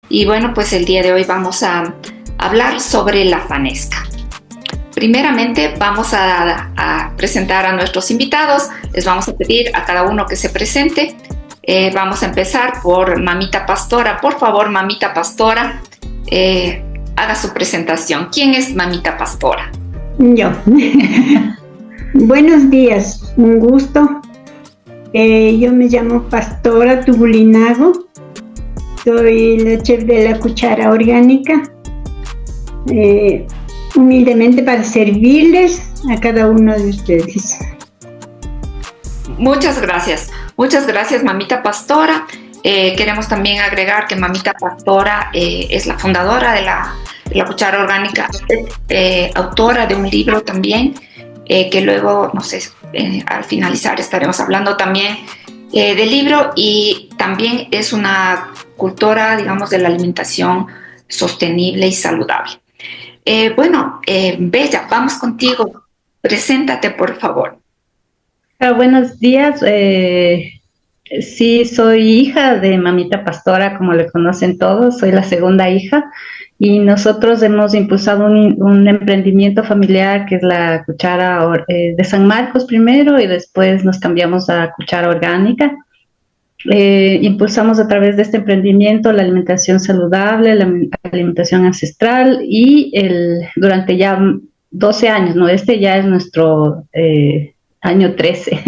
Y bueno, pues el día de hoy vamos a hablar sobre la fanesca. Primeramente vamos a presentar a nuestros invitados. Les vamos a pedir a cada uno que se presente. Vamos a empezar por Mamita Pastora. Por favor, Mamita Pastora, haga su presentación. ¿Quién es Mamita Pastora? Yo. Buenos días, un gusto. Yo me llamo Pastora Tubulinago. Soy la chef de la Cuchara Orgánica. Humildemente para servirles a cada uno de ustedes. Muchas gracias, Mamita Pastora. Queremos también agregar que Mamita Pastora es la fundadora de la Cuchara Orgánica, autora de un libro también, que luego, no sé, al finalizar estaremos hablando también del libro, y también es una cultora, digamos, de la alimentación sostenible y saludable. Bella, vamos contigo. Preséntate, por favor. Buenos días. Sí, soy hija de Mamita Pastora, como le conocen todos. Soy la segunda hija y nosotros hemos impulsado un emprendimiento familiar que es la Cuchara de San Marcos primero, y después nos cambiamos a Cuchara Orgánica. Impulsamos a través de este emprendimiento la alimentación saludable, la alimentación ancestral, y durante ya 12 años, ¿no? Este ya es nuestro año 13.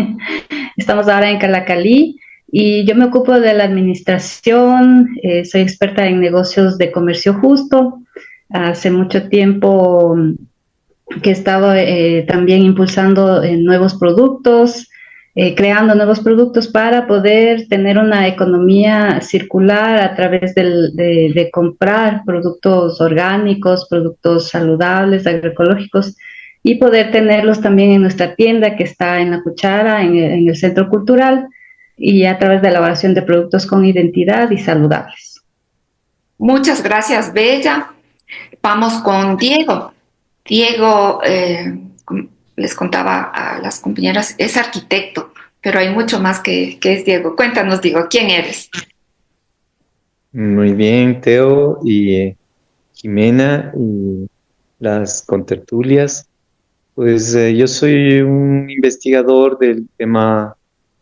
Estamos ahora en Calacalí y yo me ocupo de la administración. Soy experta en negocios de comercio justo. Hace mucho tiempo que he estado también impulsando nuevos productos, creando nuevos productos para poder tener una economía circular a través de comprar productos orgánicos, productos saludables, agroecológicos, y poder tenerlos también en nuestra tienda que está en La Cuchara, en el Centro Cultural, y a través de la elaboración de productos con identidad y saludables. Muchas gracias, Bella. Vamos con Diego. Diego, les contaba a las compañeras, es arquitecto, pero hay mucho más que es Diego. Cuéntanos, Diego, ¿quién eres? Muy bien, Teo y Jimena y las contertulias. Pues yo soy un investigador del tema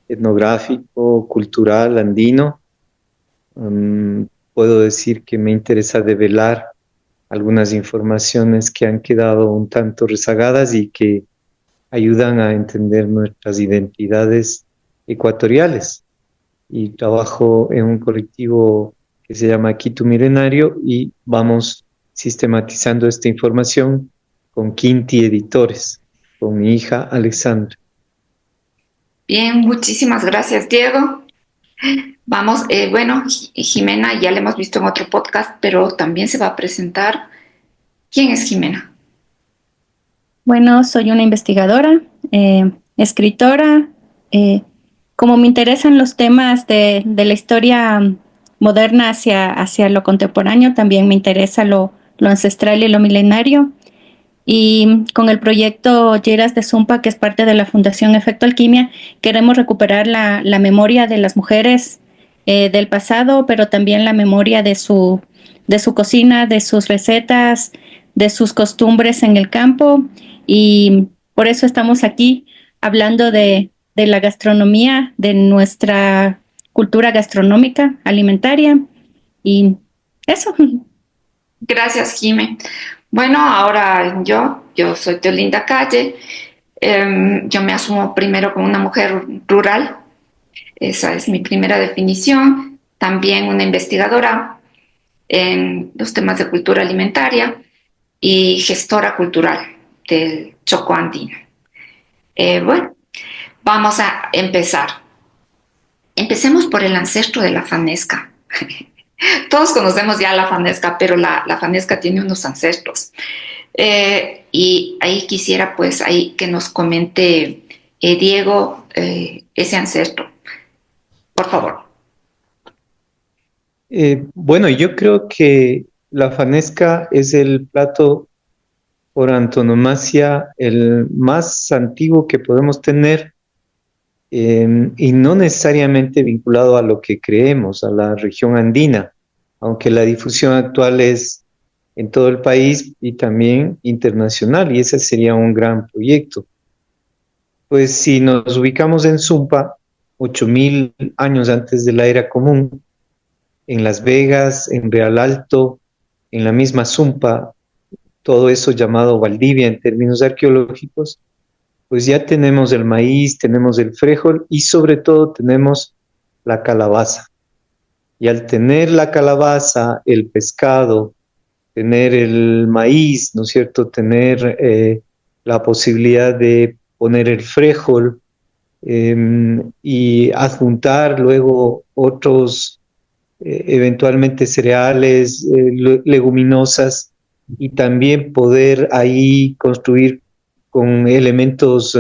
etnográfico, cultural, andino. Puedo decir que me interesa develar algunas informaciones que han quedado un tanto rezagadas y que ayudan a entender nuestras identidades ecuatoriales. Y trabajo en un colectivo que se llama Quito Milenario y vamos sistematizando esta información con Quinti Editores, con mi hija Alexandra. Bien, muchísimas gracias, Diego. Vamos, Jimena ya la hemos visto en otro podcast, pero también se va a presentar. ¿Quién es Jimena? Bueno, soy una investigadora, escritora. Como me interesan los temas de la historia moderna hacia lo contemporáneo, también me interesa lo ancestral y lo milenario. Y con el proyecto Lleras de Zumpa, que es parte de la Fundación Efecto Alquimia, queremos recuperar la memoria de las mujeres del pasado, pero también la memoria de su cocina, de sus recetas, de sus costumbres en el campo. Y por eso estamos aquí hablando de la gastronomía, de nuestra cultura gastronómica, alimentaria, y eso. Gracias, Jimé. Bueno, ahora yo soy Teolinda Calle. Yo me asumo primero como una mujer rural. Esa es mi primera definición. También una investigadora en los temas de cultura alimentaria y gestora cultural del Chocó Andino. Vamos a empezar. Empecemos por el ancestro de la fanesca. Todos conocemos ya la fanesca, pero la fanesca tiene unos ancestros. Y ahí quisiera, pues, ahí que nos comente Diego ese ancestro. Por favor. Yo creo que la fanesca es el plato por antonomasia, el más antiguo que podemos tener, y no necesariamente vinculado a lo que creemos, a la región andina. aunque la difusión actual es en todo el país y también internacional, y ese sería un gran proyecto. Pues si nos ubicamos en Sumpa, 8.000 años antes de la era común, en Las Vegas, en Real Alto, en la misma Sumpa, todo eso llamado Valdivia en términos arqueológicos, pues ya tenemos el maíz, tenemos el frijol y sobre todo tenemos la calabaza. Y al tener la calabaza, el pescado, tener el maíz, ¿no es cierto? Tener la posibilidad de poner el frijol y adjuntar luego otros eventualmente cereales, leguminosas y también poder ahí construir con elementos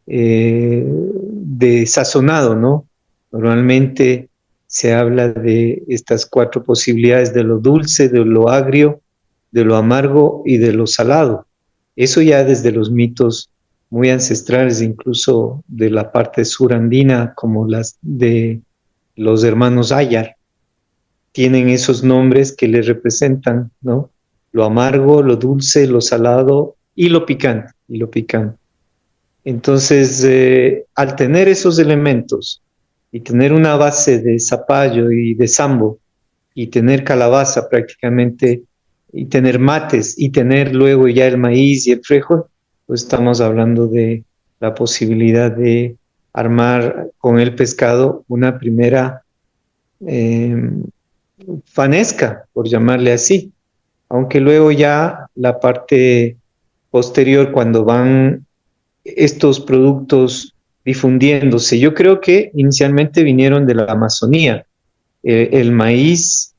de sazonado, ¿no? Normalmente se habla de estas 4 posibilidades de lo dulce, de lo agrio, de lo amargo y de lo salado. Eso ya desde los mitos muy ancestrales, incluso de la parte surandina, como las de los hermanos Ayar, tienen esos nombres que les representan, ¿no? Lo amargo, lo dulce, lo salado y lo picante, Entonces, al tener esos elementos y tener una base de zapallo y de sambo y tener calabaza prácticamente y tener mates y tener luego ya el maíz y el frijol, pues estamos hablando de la posibilidad de armar con el pescado una primera fanesca, por llamarle así, aunque luego ya la parte posterior, cuando van estos productos difundiéndose, yo creo que inicialmente vinieron de la Amazonía, el maíz,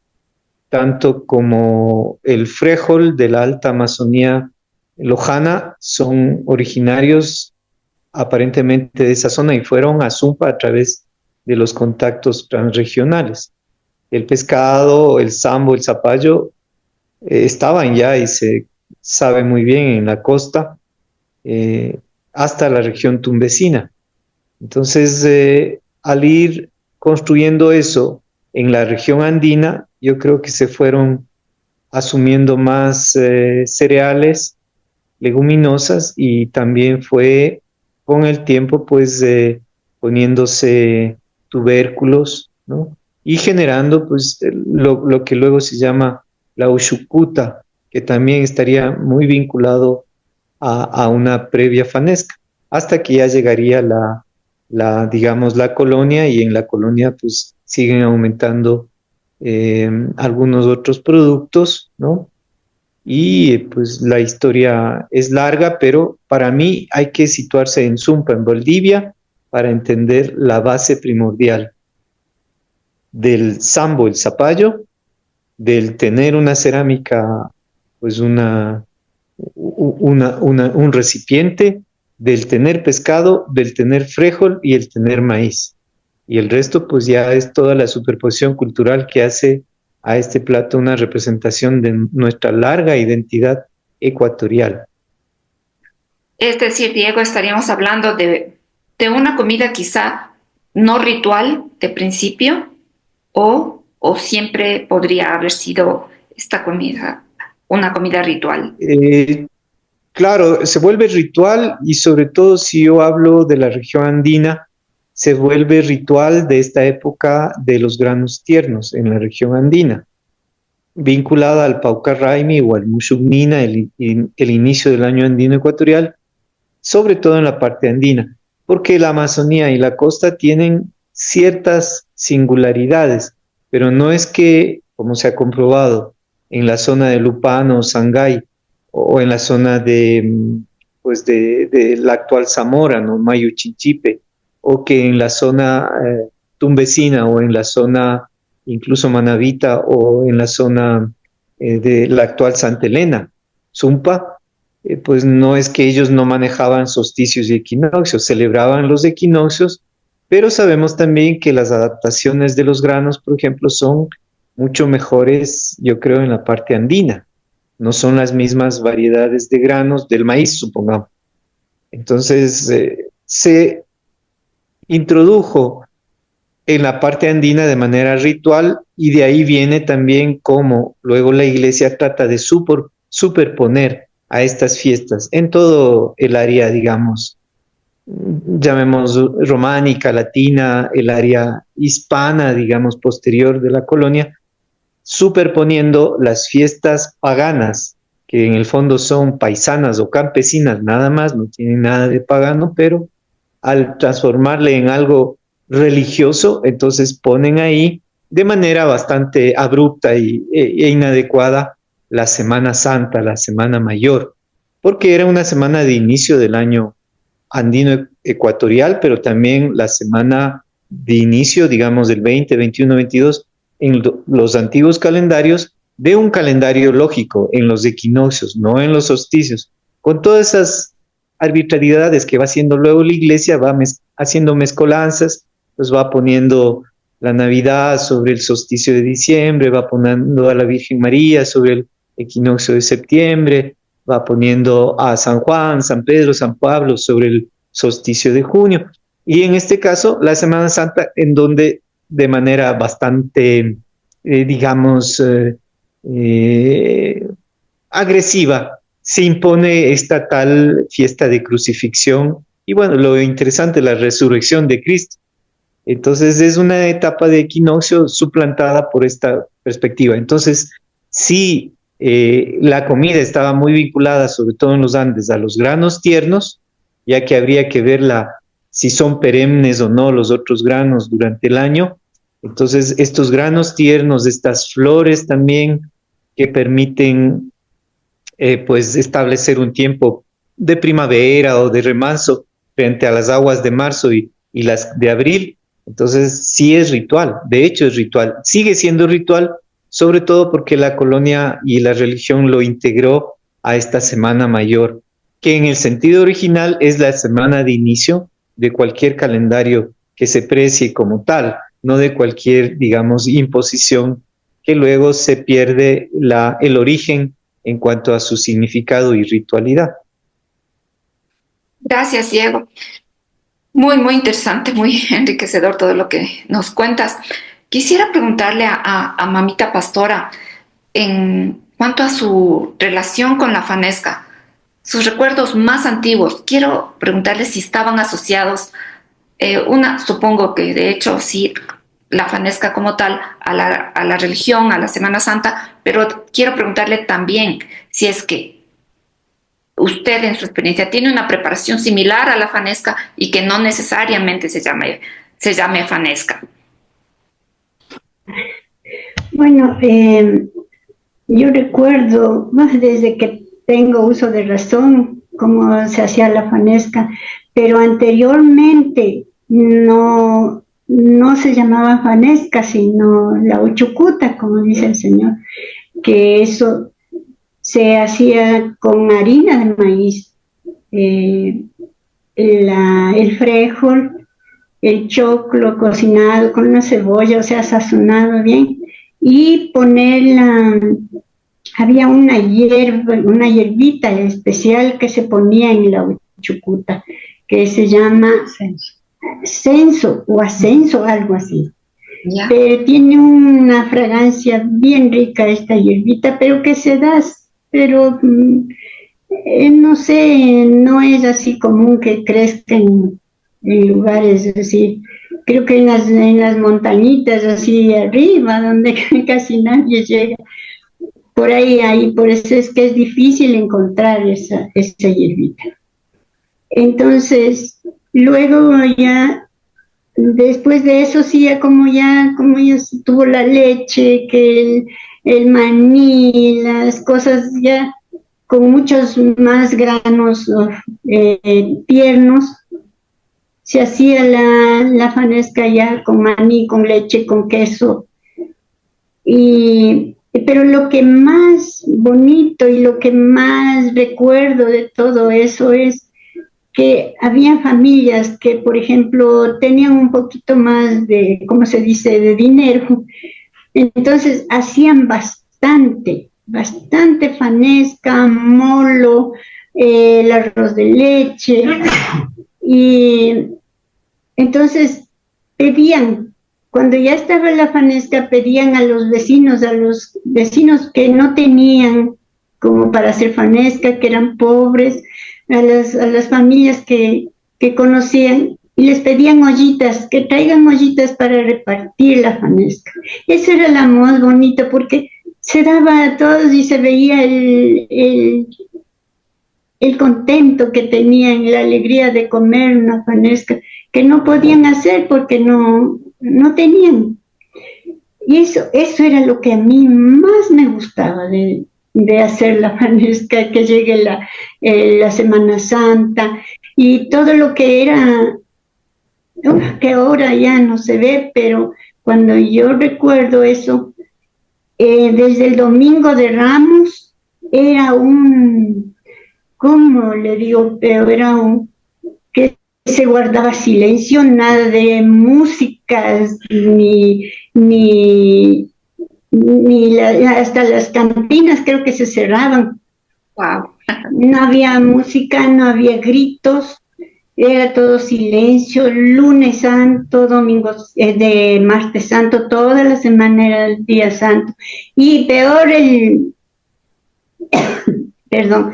tanto como el frijol de la alta Amazonía lojana, son originarios aparentemente de esa zona y fueron a Sumpa a través de los contactos transregionales. El pescado, el sambo, el zapallo estaban ya y se sabe muy bien en la costa hasta la región tumbesina. Entonces, al ir construyendo eso en la región andina, yo creo que se fueron asumiendo más cereales, leguminosas y también fue con el tiempo pues poniéndose tubérculos, ¿no? Y generando pues lo que luego se llama la uchucuta, que también estaría muy vinculado a una previa fanesca, hasta que ya llegaría digamos, la colonia y en la colonia pues siguen aumentando algunos otros productos, ¿no? Y pues la historia es larga, pero para mí hay que situarse en Sumpa, en Bolivia, para entender la base primordial del sambo, el zapallo, del tener una cerámica, pues un recipiente, del tener pescado, del tener frijol y el tener maíz. Y el resto pues ya es toda la superposición cultural que hace a este plato una representación de nuestra larga identidad ecuatorial. Es decir, Diego, estaríamos hablando de una comida quizá no ritual de principio o siempre podría haber sido esta comida una comida ritual. Claro, se vuelve ritual y sobre todo si yo hablo de la región andina, se vuelve ritual de esta época de los granos tiernos en la región andina, vinculada al Pauca Raimi o al Mushugmina, el inicio del año andino ecuatorial, sobre todo en la parte andina, porque la Amazonía y la costa tienen ciertas singularidades, pero no es que, como se ha comprobado, en la zona de Lupano o Sangay, o en la zona pues de la actual Zamora, ¿no? Mayu Chinchipe, o que en la zona tumbesina o en la zona incluso Manabita o en la zona de la actual Santa Elena, Sumpa, pues no es que ellos no manejaban solsticios y equinoccios, celebraban los equinoccios, pero sabemos también que las adaptaciones de los granos, por ejemplo, son mucho mejores, yo creo, en la parte andina. No son las mismas variedades de granos del maíz, supongamos. Entonces, se introdujo en la parte andina de manera ritual y de ahí viene también cómo luego la iglesia trata de superponer a estas fiestas en todo el área, digamos, llamemos románica, latina, el área hispana, digamos, posterior de la colonia, superponiendo las fiestas paganas, que en el fondo son paisanas o campesinas, nada más, no tienen nada de pagano, pero al transformarle en algo religioso, entonces ponen ahí de manera bastante abrupta e inadecuada la Semana Santa, la Semana Mayor, porque era una semana de inicio del año andino ecuatorial, pero también la semana de inicio, digamos, del 20, 21, 22, en los antiguos calendarios, de un calendario lógico, en los equinoccios, no en los solsticios. Con todas esas arbitrariedades que va haciendo luego la iglesia, va haciendo mezcolanzas, pues va poniendo la Navidad sobre el solsticio de diciembre, va poniendo a la Virgen María sobre el equinoccio de septiembre, va poniendo a San Juan, San Pedro, San Pablo sobre el solsticio de junio. Y en este caso, la Semana Santa, en donde de manera bastante, digamos, agresiva, se impone esta tal fiesta de crucifixión y bueno, lo interesante, la resurrección de Cristo. Entonces es una etapa de equinoccio suplantada por esta perspectiva. Entonces, sí, la comida estaba muy vinculada, sobre todo en los Andes, a los granos tiernos, ya que habría que verla si son perennes o no los otros granos durante el año. Entonces, estos granos tiernos, estas flores también que permiten pues establecer un tiempo de primavera o de remanso frente a las aguas de marzo y las de abril. Entonces, sí es ritual, de hecho es ritual, sigue siendo ritual, sobre todo porque la colonia y la religión lo integró a esta Semana Mayor, que en el sentido original es la semana de inicio de cualquier calendario que se precie como tal, no de cualquier, digamos, imposición que luego se pierde el origen en cuanto a su significado y ritualidad. Gracias, Diego. Muy, muy interesante, muy enriquecedor todo lo que nos cuentas. Quisiera preguntarle a Mamita Pastora en cuanto a su relación con la fanesca, sus recuerdos más antiguos. Quiero preguntarle si estaban asociados, supongo que de hecho sí, la fanesca como tal, a la religión, a la Semana Santa, pero quiero preguntarle también si es que usted en su experiencia tiene una preparación similar a la fanesca y que no necesariamente se llame fanesca. Bueno, yo recuerdo, desde que tengo uso de razón, cómo se hacía la fanesca, pero anteriormente no se llamaba fanesca, sino la uchucuta, como dice el señor, que eso se hacía con harina de maíz, el frijol, el choclo cocinado con una cebolla, o sea, sazonado bien, y había una hierbita especial que se ponía en la uchucuta, que se llama censo o ascenso, algo así. Yeah. Tiene una fragancia bien rica esta hierbita, pero que se da, pero no sé, no es así común que crezca en lugares así. Creo que en las montañitas así arriba, donde casi nadie llega. Por por eso es que es difícil encontrar esa hierbita. Entonces, luego ya, después de eso sí, como ya se tuvo la leche, que el maní, las cosas ya con muchos más granos tiernos, se hacía la fanesca ya con maní, con leche, con queso. Pero lo que más bonito y lo que más recuerdo de todo eso es que había familias que, por ejemplo, tenían un poquito más de, ¿cómo se dice?, de dinero. Entonces hacían bastante fanesca, molo, el arroz de leche, y entonces pedían cuando ya estaba la fanesca, pedían a los vecinos que no tenían como para hacer fanesca, que eran pobres, a las familias que conocían, y les pedían ollitas, que traigan ollitas para repartir la fanesca. Eso era la más bonita, porque se daba a todos y se veía el contento que tenían, la alegría de comer una fanesca, que no podían hacer porque no tenían. Y eso era lo que a mí más me gustaba de hacer la fanesca, que llegue la Semana Santa y todo lo que era, que ahora ya no se ve, pero cuando yo recuerdo eso, desde el Domingo de Ramos era ¿cómo le digo? Pero era que se guardaba silencio, nada de músicas, hasta las cantinas creo que se cerraban. Wow. No había música, no había gritos, era todo silencio. Lunes Santo, domingo de martes Santo, toda la semana era el día santo. Y peor perdón,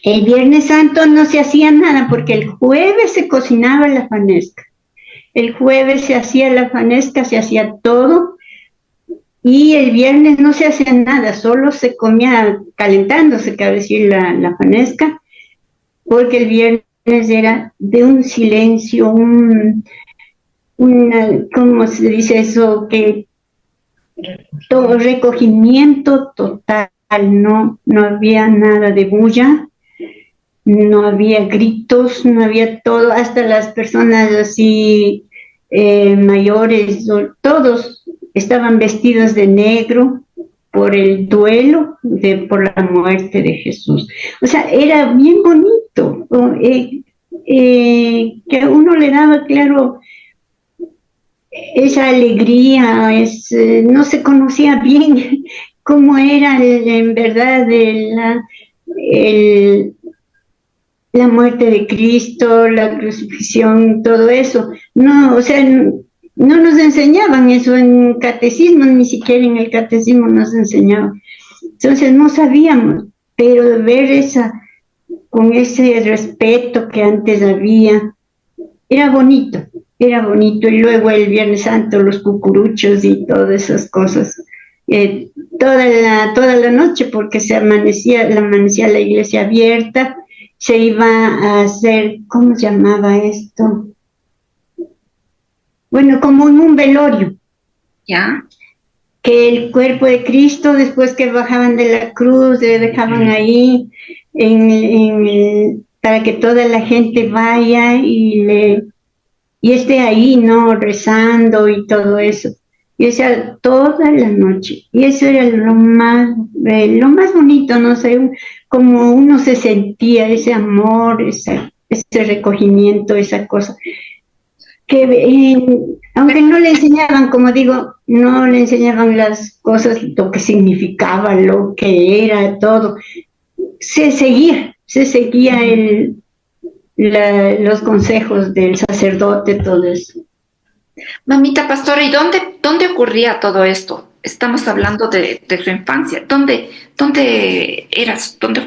el Viernes Santo no se hacía nada porque el jueves se cocinaba la fanesca. El jueves se hacía la fanesca, se hacía todo, y el viernes no se hacía nada, solo se comía calentándose, cabe decir, la fanesca, porque el viernes era de un silencio, ¿cómo se dice eso? Que todo recogimiento total, no había nada de bulla, no había gritos, no había todo, hasta las personas así mayores, todos estaban vestidos de negro por el duelo, por la muerte de Jesús. O sea, era bien bonito, que a uno le daba, claro, esa alegría, no se conocía bien cómo era en verdad la muerte de Cristo, la crucifixión, todo eso. No, o sea, no nos enseñaban eso en catecismo, ni siquiera en el catecismo nos enseñaban. Entonces no sabíamos, pero ver con ese respeto que antes había, era bonito. Y luego el Viernes Santo, los cucuruchos y todas esas cosas. Toda la noche, porque amanecía la iglesia abierta, se iba a hacer, ¿cómo se llamaba esto? Bueno, como en un velorio. ¿Ya? Que el cuerpo de Cristo, después que bajaban de la cruz, le dejaban ahí para que toda la gente vaya y esté ahí, ¿no? Rezando y todo eso. Y esa toda la noche. Y eso era lo más bonito, no sé, como uno se sentía, ese amor, ese recogimiento, esa cosa. Que aunque no le enseñaban, como digo, no le enseñaban las cosas, lo que significaba, lo que era, todo. Se seguía los consejos del sacerdote, todo eso. Mamita Pastora, ¿y dónde ocurría todo esto? Estamos hablando de su infancia. ¿Dónde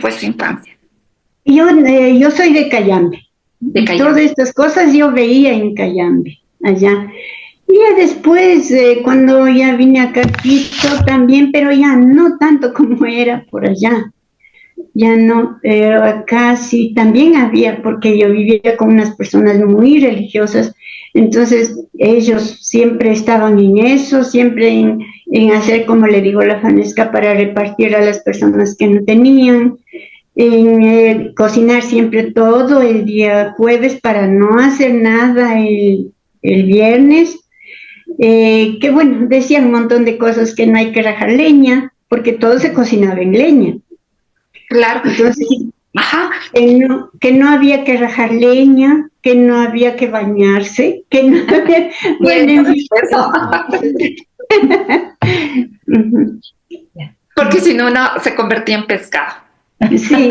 fue su infancia? Yo soy de Cayambe. De Cayambe. Todas estas cosas yo veía en Cayambe, allá. Y ya después, cuando ya vine acá a Quito también, pero ya no tanto como era por allá. Ya no, pero acá sí también había, porque yo vivía con unas personas muy religiosas, entonces ellos siempre estaban en eso, siempre en hacer, como le digo, la fanesca para repartir a las personas que no tenían, en cocinar siempre todo el día jueves para no hacer nada el viernes, que bueno, decían un montón de cosas, que no hay que rajar leña, porque todo se cocinaba en leña. Claro. Entonces, ajá, que no había que rajar leña, que no había que bañarse, que no había... Bueno, eso. Porque si no, uno se convertía en pescado. Sí.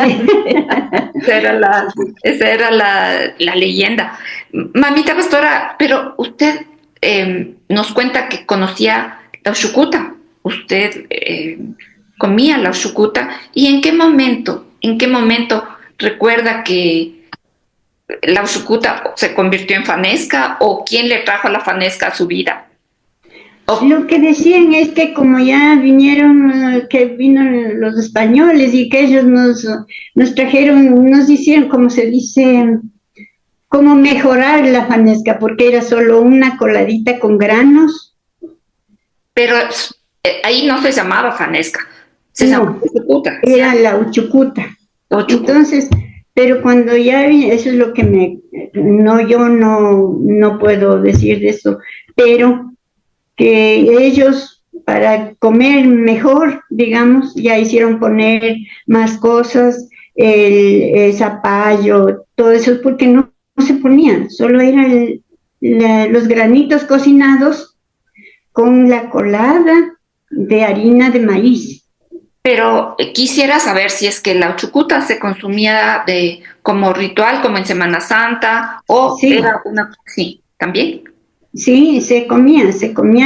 Esa era la leyenda. Mamita Pastora, pero usted nos cuenta que conocía la uchucuta. Usted comía la uchucuta. ¿Y en qué momento recuerda que la uchucuta se convirtió en fanesca o quién le trajo la fanesca a su vida? Lo que decían es que como ya vinieron, que vino los españoles y que ellos nos trajeron, nos hicieron, como se dice, como mejorar la fanesca, porque era solo una coladita con granos. Pero ahí no se llamaba fanesca, se llamaba uchucuta. Era la uchucuta. Entonces, pero cuando ya vi, eso es lo que yo no puedo decir de eso, pero que ellos para comer mejor, digamos, ya hicieron poner más cosas, el zapallo, todo eso, porque no se ponían, solo eran los granitos cocinados con la colada de harina de maíz. Pero quisiera saber si es que la uchucuta se consumía como ritual, como en Semana Santa, o sí. Era una... Sí, ¿también? Sí, se comía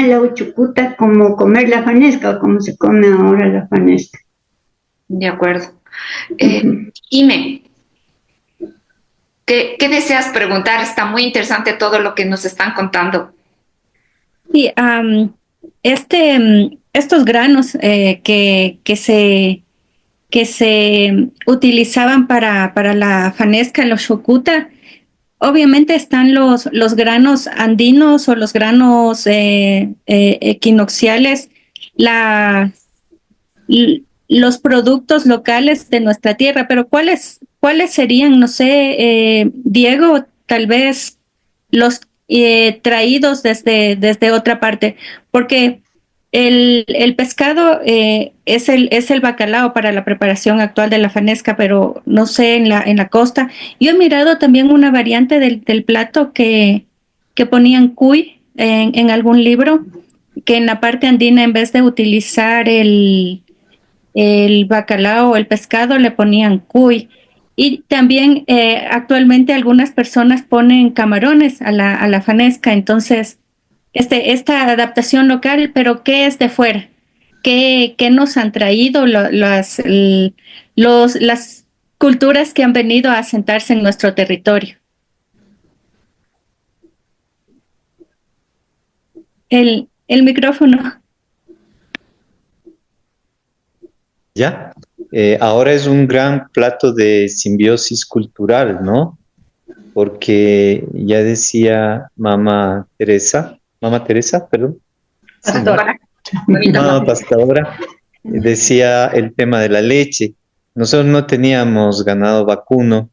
la uchucuta como comer la fanesca o como se come ahora la fanesca. De acuerdo. Ime, ¿qué deseas preguntar? Está muy interesante todo lo que nos están contando. Sí, estos granos que se utilizaban para la fanesca, los xucuta, obviamente están los granos andinos o los granos equinocciales, los productos locales de nuestra tierra, pero ¿cuáles serían, no sé, Diego, tal vez los traídos desde otra parte? Porque el pescado es el bacalao para la preparación actual de la fanesca, pero no sé, en la costa. Yo he mirado también una variante del plato que ponían cuy en algún libro, que en la parte andina, en vez de utilizar el bacalao o el pescado, le ponían cuy. Y también actualmente algunas personas ponen camarones a la fanesca. Entonces, esta adaptación local, pero ¿qué es de fuera? ¿Qué nos han traído las culturas que han venido a asentarse en nuestro territorio? El micrófono. Ya, ahora es un gran plato de simbiosis cultural, ¿no? Porque ya decía Mamá Teresa, perdón. Pastora. Mamá Pastora, decía el tema de la leche. Nosotros no teníamos ganado vacuno,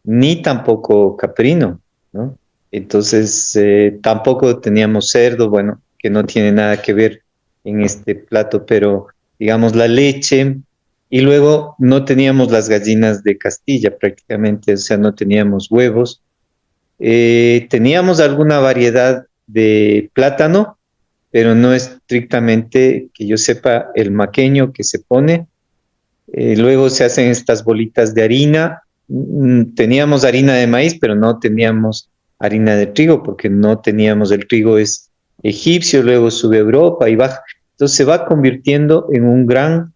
ni tampoco caprino, ¿no? Entonces, tampoco teníamos cerdo, bueno, que no tiene nada que ver en este plato, pero digamos la leche, y luego no teníamos las gallinas de Castilla prácticamente, o sea, no teníamos huevos. Teníamos alguna variedad de plátano, pero no estrictamente, que yo sepa, el maqueño que se pone. Luego se hacen estas bolitas de harina. Teníamos harina de maíz, pero no teníamos harina de trigo, porque no teníamos, el trigo es egipcio, luego sube a Europa y baja. Entonces se va convirtiendo en un gran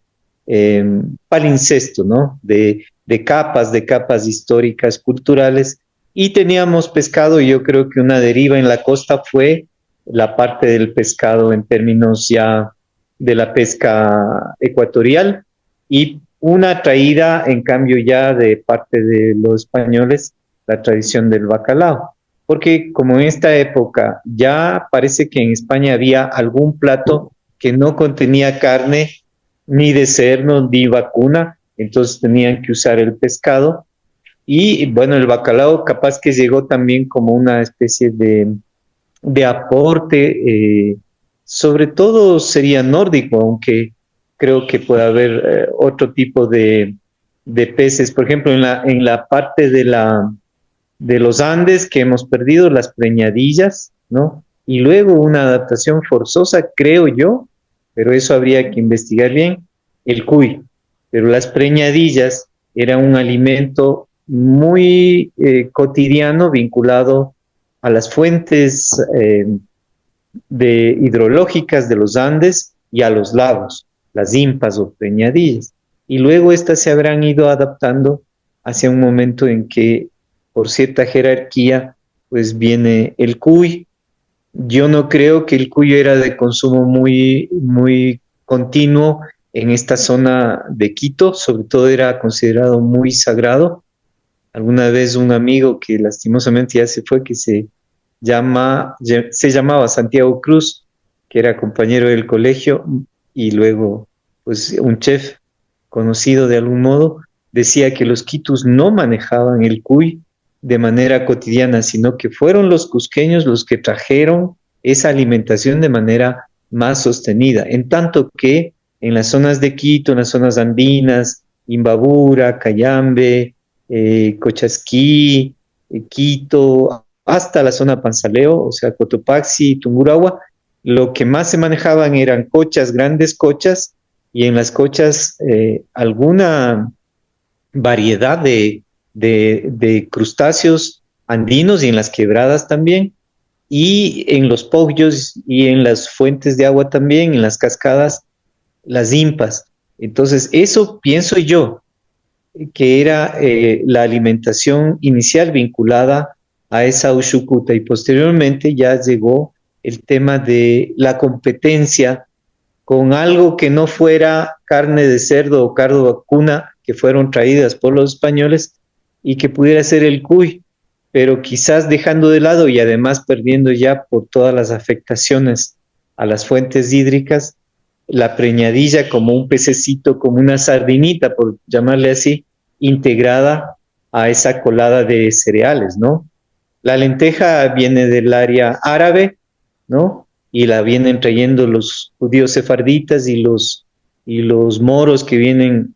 palincesto, ¿no? De capas históricas, culturales. Y teníamos pescado, y yo creo que una deriva en la costa fue la parte del pescado en términos ya de la pesca ecuatorial, y una traída, en cambio, ya de parte de los españoles, la tradición del bacalao. Porque como en esta época ya parece que en España había algún plato que no contenía carne ni de cerdo ni vacuna, entonces tenían que usar el pescado. Y bueno, el bacalao capaz que llegó también como una especie de aporte, sobre todo sería nórdico, aunque creo que puede haber otro tipo de peces. Por ejemplo, en la parte de los Andes que hemos perdido, las preñadillas, ¿no? Y luego una adaptación forzosa, creo yo, pero eso habría que investigar bien, el cuy. Pero las preñadillas era un alimento muy cotidiano, vinculado a las fuentes hidrológicas de los Andes y a los lagos, las impas o preñadillas. Y luego estas se habrán ido adaptando hacia un momento en que, por cierta jerarquía, pues viene el cuy. Yo no creo que el cuy era de consumo muy continuo en esta zona de Quito, sobre todo era considerado muy sagrado. Alguna vez un amigo que lastimosamente ya se fue, que se llamaba Santiago Cruz, que era compañero del colegio y luego pues un chef conocido de algún modo, decía que los quitus no manejaban el cuy de manera cotidiana, sino que fueron los cusqueños los que trajeron esa alimentación de manera más sostenida, en tanto que en las zonas de Quito, en las zonas andinas, Imbabura, Cayambe, Cochasquí, Quito, hasta la zona Panzaleo, o sea, Cotopaxi, Tungurahua, lo que más se manejaban eran cochas, grandes cochas, y en las cochas alguna variedad de crustáceos andinos y en las quebradas también, y en los poggios y en las fuentes de agua también, en las cascadas, las impas. Entonces, eso pienso yo, que era la alimentación inicial vinculada a esa Uchucuta, y posteriormente ya llegó el tema de la competencia con algo que no fuera carne de cerdo o carne vacuna, que fueron traídas por los españoles, y que pudiera ser el cuy, pero quizás dejando de lado y además perdiendo ya por todas las afectaciones a las fuentes hídricas, la preñadilla como un pececito, como una sardinita, por llamarle así, integrada a esa colada de cereales, ¿no? La lenteja viene del área árabe, ¿no? Y la vienen trayendo los judíos sefarditas y los moros que vienen,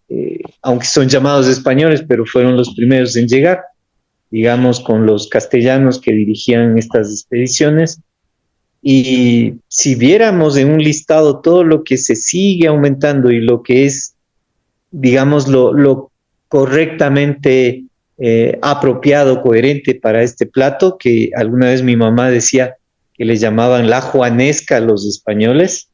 aunque son llamados españoles, pero fueron los primeros en llegar, digamos, con los castellanos que dirigían estas expediciones. Y si viéramos en un listado todo lo que se sigue aumentando y lo que es, digamos, lo correctamente apropiado, coherente para este plato, que alguna vez mi mamá decía que le llamaban la juanesca a los españoles,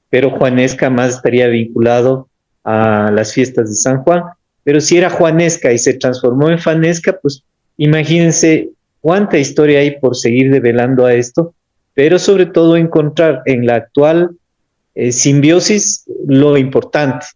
pero juanesca más estaría vinculado a las fiestas de San Juan. Pero si era juanesca y se transformó en fanesca, pues imagínense cuánta historia hay por seguir develando a esto, pero sobre todo encontrar en la actual simbiosis lo importante,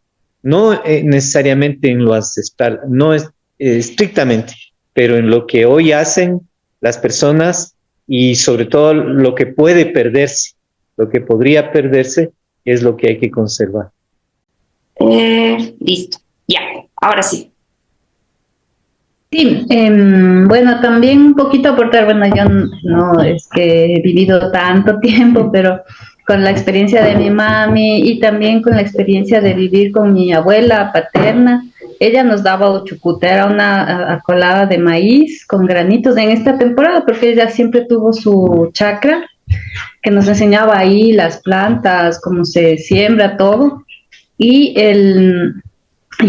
no necesariamente en lo ancestral, no es estrictamente, pero en lo que hoy hacen las personas y sobre todo lo que puede perderse, lo que podría perderse es lo que hay que conservar. Listo, ya, ahora sí. Sí, bueno, también un poquito aportar, bueno, yo no es que he vivido tanto tiempo, pero con la experiencia de mi mami y también con la experiencia de vivir con mi abuela paterna, ella nos daba uchucuta, era una colada de maíz con granitos en esta temporada, porque ella siempre tuvo su chacra, que nos enseñaba ahí las plantas, cómo se siembra todo, y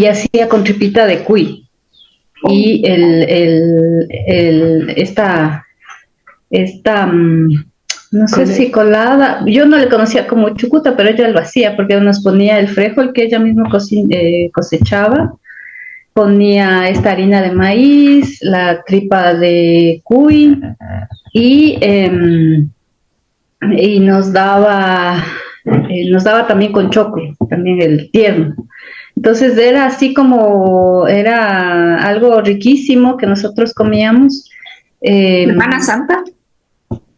hacía con tripita de cuy. Y no sé si colada, yo no le conocía como chucuta, pero ella lo hacía porque nos ponía el frijol que ella misma cosechaba, ponía esta harina de maíz, la tripa de cuy y nos daba también con choclo, también el tierno. Entonces era así como, era algo riquísimo que nosotros comíamos. ¿Semana Santa?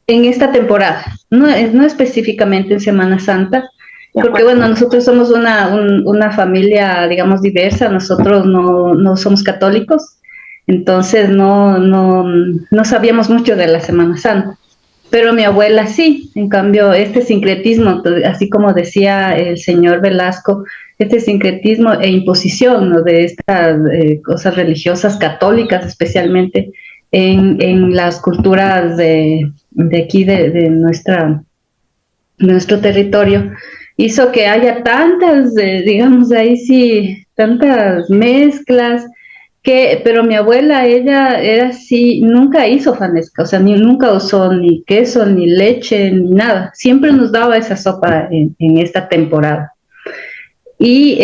En esta temporada, no específicamente en Semana Santa, porque bueno, nosotros somos una familia, digamos, diversa, nosotros no somos católicos, entonces no sabíamos mucho de la Semana Santa. Pero mi abuela sí, en cambio, este sincretismo, así como decía el señor Velasco, este sincretismo e imposición, ¿no?, de estas cosas religiosas católicas, especialmente en las culturas de aquí, de nuestro territorio, hizo que haya tantas, digamos, ahí sí, tantas mezclas, Pero mi abuela, ella era así, nunca hizo fanesca, o sea, nunca usó ni queso, ni leche, ni nada. Siempre nos daba esa sopa en esta temporada. Y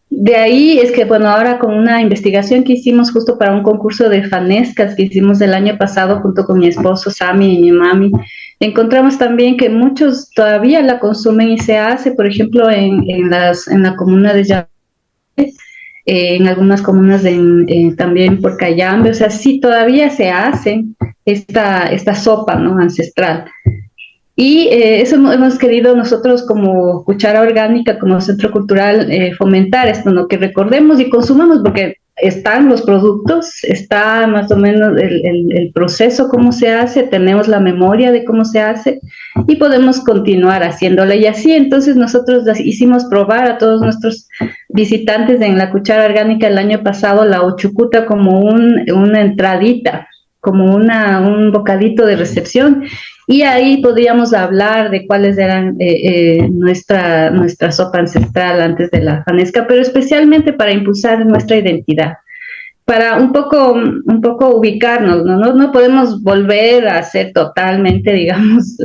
de ahí es que, bueno, ahora con una investigación que hicimos justo para un concurso de fanescas que hicimos el año pasado junto con mi esposo Sami y mi mami, encontramos también que muchos todavía la consumen y se hace, por ejemplo, en la comuna de Yabe, en algunas comunas también por Cayambe, o sea, sí todavía se hace esta sopa, ¿no?, ancestral. Y eso hemos querido nosotros como Cuchara Orgánica, como Centro Cultural, fomentar esto, ¿no?, que recordemos y consumamos, porque están los productos, está más o menos el proceso, cómo se hace, tenemos la memoria de cómo se hace y podemos continuar haciéndolo. Y así entonces nosotros hicimos probar a todos nuestros visitantes en la Cuchara Orgánica el año pasado la uchucuta como una entradita, como un bocadito de recepción, y ahí podríamos hablar de cuáles eran nuestra sopa ancestral antes de la fanesca, pero especialmente para impulsar nuestra identidad, para un poco ubicarnos, ¿no? No podemos volver a hacer totalmente, digamos,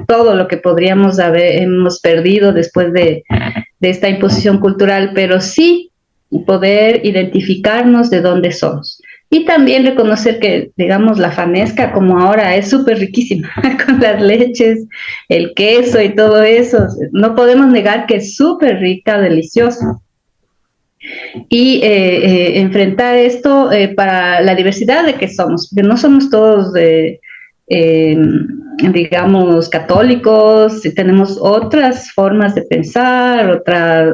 todo lo que hemos perdido después de esta imposición cultural, pero sí poder identificarnos de dónde somos. Y también reconocer que, digamos, la fanesca como ahora es súper riquísima, con las leches, el queso y todo eso. No podemos negar que es súper rica, deliciosa. Y enfrentar esto para la diversidad de que somos, porque no somos todos, digamos, católicos, tenemos otras formas de pensar,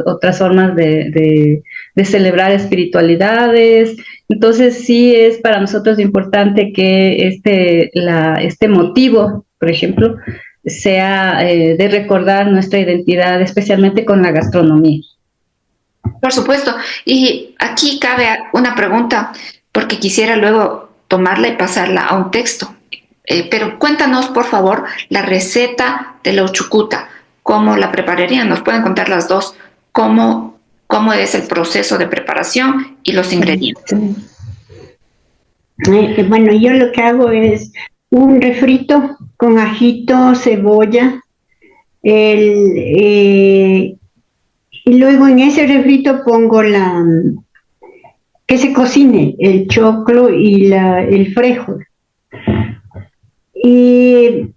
otras formas de celebrar espiritualidades. Entonces sí es para nosotros importante que este motivo, por ejemplo, sea de recordar nuestra identidad, especialmente con la gastronomía. Por supuesto. Y aquí cabe una pregunta, porque quisiera luego tomarla y pasarla a un texto. Pero cuéntanos, por favor, la receta de la uchucuta. ¿Cómo la prepararían? Nos pueden contar las dos. ¿Cómo es el proceso de preparación y los ingredientes? Bueno, yo lo que hago es un refrito con ajito, cebolla, y luego en ese refrito pongo que se cocine el choclo y el frijol. Y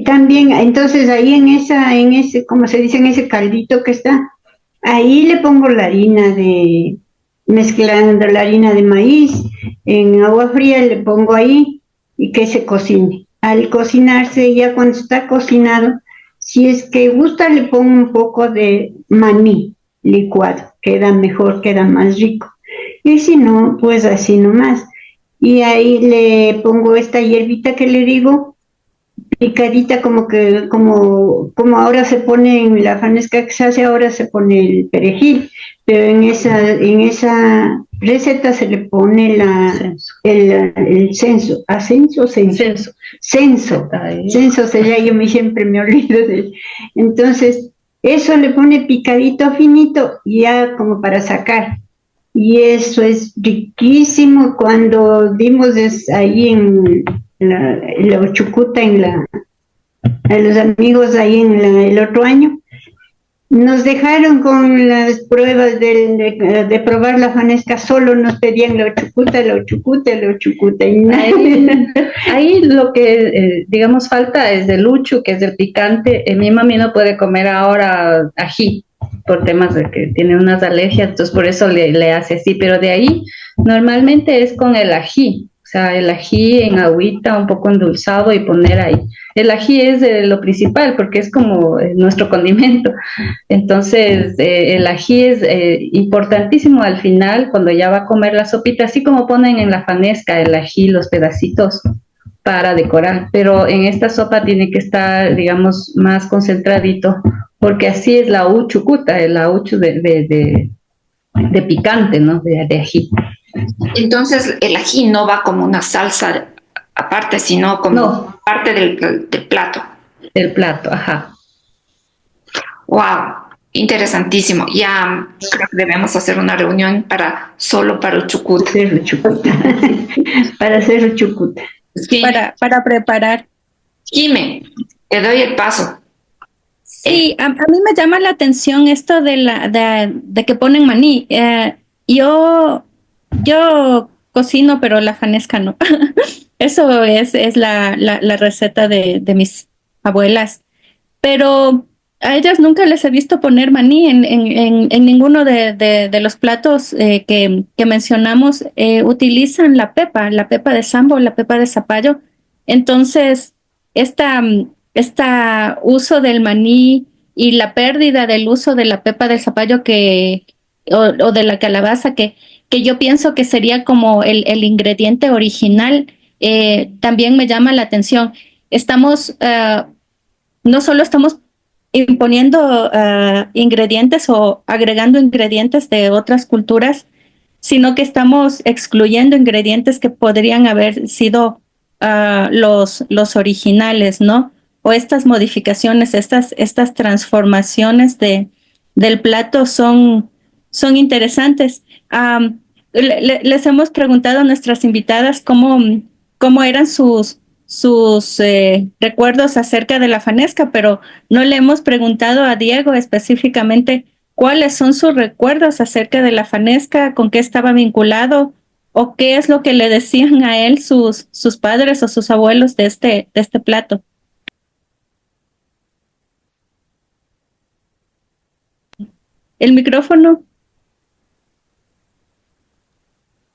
también, entonces ahí en ese, como se dice, en ese caldito que está, ahí le pongo mezclando la harina de maíz, en agua fría le pongo ahí y que se cocine. Al cocinarse, ya cuando está cocinado, si es que gusta, le pongo un poco de maní licuado, queda mejor, queda más rico. Y si no, pues así nomás. Y ahí le pongo esta hierbita que le digo, picadita como ahora se pone en la fanesca que se hace, ahora se pone el perejil, pero en esa receta se le pone el censo sería, yo siempre me olvido de él. Entonces, eso le pone picadito finito, ya como para sacar. Y eso es riquísimo. Cuando dimos ahí en la uchucuta, a los amigos ahí el otro año, nos dejaron con las pruebas de probar la fanesca, solo nos pedían la uchucuta, y nada. Ahí lo que, digamos, falta es el uchu, que es el picante. Mi mami no puede comer ahora ají, por temas de que tiene unas alergias, entonces por eso le hace así, pero de ahí normalmente es con el ají, o sea, el ají en agüita, un poco endulzado y poner ahí. El ají es lo principal porque es como nuestro condimento, entonces el ají es importantísimo al final cuando ya va a comer la sopita, así como ponen en la fanesca el ají, los pedacitos para decorar, pero en esta sopa tiene que estar, digamos, más concentradito, porque así es la uchucuta, la uchu de picante, ¿no? De ají. Entonces el ají no va como una salsa aparte, sino como parte del plato. Del plato, ajá. Wow. Interesantísimo. Ya creo que debemos hacer una reunión solo para Uchucuta. Cerro Chucuta. Para Cerro Chucuta. Sí. Para preparar. Jime, te doy el paso. Sí, a mí me llama la atención esto de que ponen maní. Yo cocino, pero la fanesca no. Eso es la receta de mis abuelas. Pero a ellas nunca les he visto poner maní en ninguno de los platos que mencionamos. Utilizan la pepa de sambo, la pepa de zapallo. Entonces, este uso del maní y la pérdida del uso de la pepa de zapallo o de la calabaza que yo pienso que sería como el ingrediente original, también me llama la atención. No solo estamos imponiendo ingredientes o agregando ingredientes de otras culturas, sino que estamos excluyendo ingredientes que podrían haber sido los originales, ¿no? O estas modificaciones, estas transformaciones del plato son interesantes. Les hemos preguntado a nuestras invitadas cómo eran sus recuerdos acerca de la fanesca, pero no le hemos preguntado a Diego específicamente cuáles son sus recuerdos acerca de la fanesca, con qué estaba vinculado o qué es lo que le decían a él sus padres o sus abuelos de este plato. El micrófono.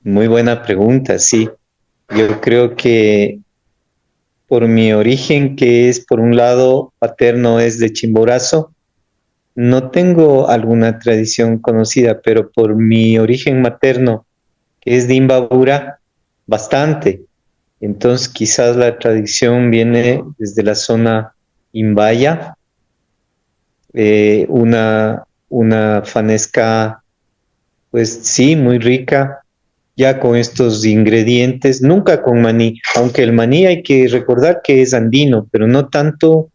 Muy buena pregunta, sí. Yo creo que por mi origen, que es por un lado paterno, es de Chimborazo, no tengo alguna tradición conocida, pero por mi origen materno, que es de Imbabura, bastante. Entonces quizás la tradición viene desde la zona Imbaya, una fanesca, pues sí, muy rica, ya con estos ingredientes, nunca con maní, aunque el maní hay que recordar que es andino, pero no tanto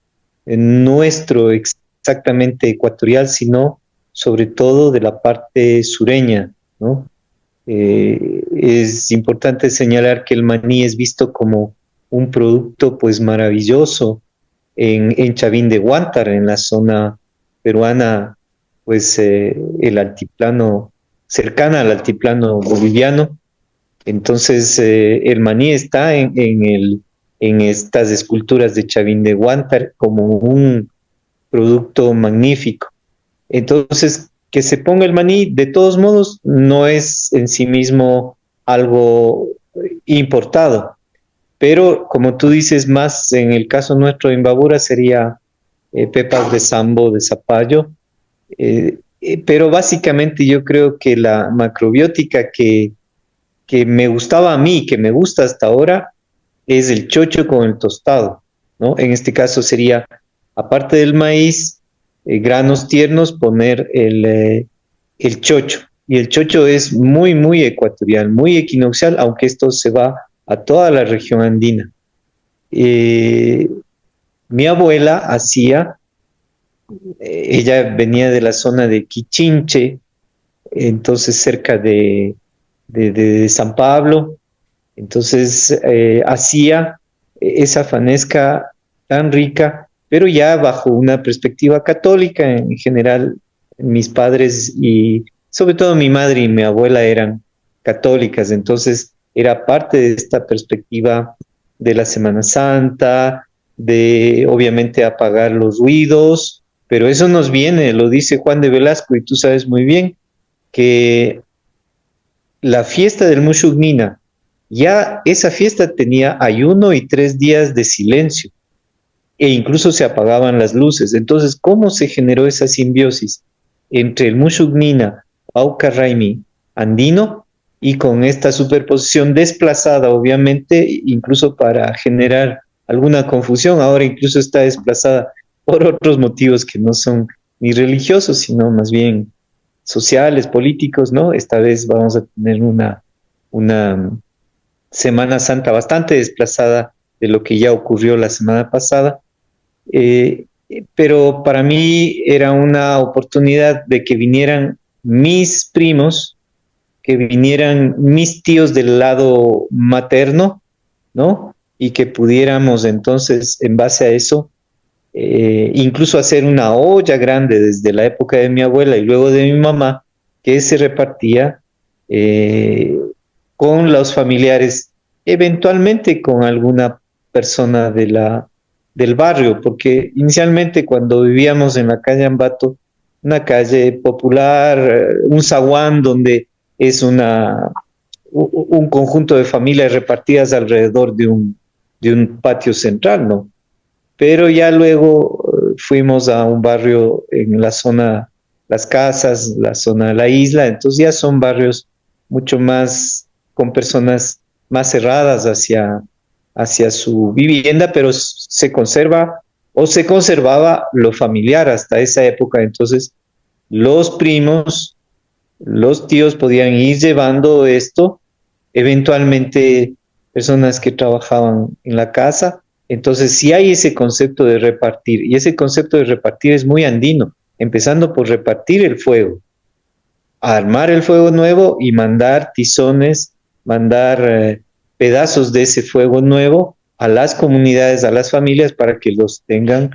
nuestro exactamente ecuatorial, sino sobre todo de la parte sureña, ¿no? Es importante señalar que el maní es visto como un producto pues maravilloso en Chavín de Huántar, en la zona peruana, pues el altiplano, cercana al altiplano boliviano. Entonces el maní está en estas esculturas de Chavín de Huántar como un producto magnífico. Entonces, que se ponga el maní, de todos modos, no es en sí mismo algo importado. Pero, como tú dices, más en el caso nuestro de Imbabura sería pepas de sambo, de zapallo. Pero básicamente yo creo que la macrobiótica que me gustaba a mí, que me gusta hasta ahora, es el chocho con el tostado, ¿no? En este caso sería, aparte del maíz, granos tiernos, poner el chocho. Y el chocho es muy, muy ecuatorial, muy equinoccial, aunque esto se va a toda la región andina. Mi abuela hacía, ella venía de la zona de Quichinche, entonces cerca de San Pablo, entonces hacía esa fanesca tan rica, pero ya bajo una perspectiva católica. En general, mis padres y sobre todo mi madre y mi abuela eran católicas, entonces era parte de esta perspectiva de la Semana Santa, de obviamente apagar los ruidos, pero eso nos viene, lo dice Juan de Velasco, y tú sabes muy bien que la fiesta del Mushugnina, ya esa fiesta tenía ayuno y 3 días de silencio, e incluso se apagaban las luces. Entonces, ¿cómo se generó esa simbiosis entre el Mushugnina, Pauca Raimi, andino, y con esta superposición desplazada, obviamente, incluso para generar alguna confusión? Ahora incluso está desplazada por otros motivos que no son ni religiosos, sino más bien sociales, políticos, ¿no? Esta vez vamos a tener una Semana Santa bastante desplazada de lo que ya ocurrió la semana pasada. pero para mí era una oportunidad de que vinieran mis primos, que vinieran mis tíos del lado materno, ¿no? Y que pudiéramos entonces, en base a eso, incluso hacer una olla grande desde la época de mi abuela y luego de mi mamá, que se repartía eh, con los familiares, eventualmente con alguna persona del barrio, porque inicialmente cuando vivíamos en la calle Ambato, una calle popular, un zaguán donde es un conjunto de familias repartidas alrededor de un patio central, ¿no? Pero ya luego fuimos a un barrio en la zona, Las Casas, la zona de la isla, entonces ya son barrios mucho más con personas más cerradas hacia su vivienda, pero se conserva o se conservaba lo familiar hasta esa época, entonces los primos, los tíos podían ir llevando esto, eventualmente personas que trabajaban en la casa. Entonces, sí hay ese concepto de repartir, y ese concepto de repartir es muy andino, empezando por repartir el fuego, armar el fuego nuevo y mandar tizones, mandar pedazos de ese fuego nuevo a las comunidades, a las familias, para que los tengan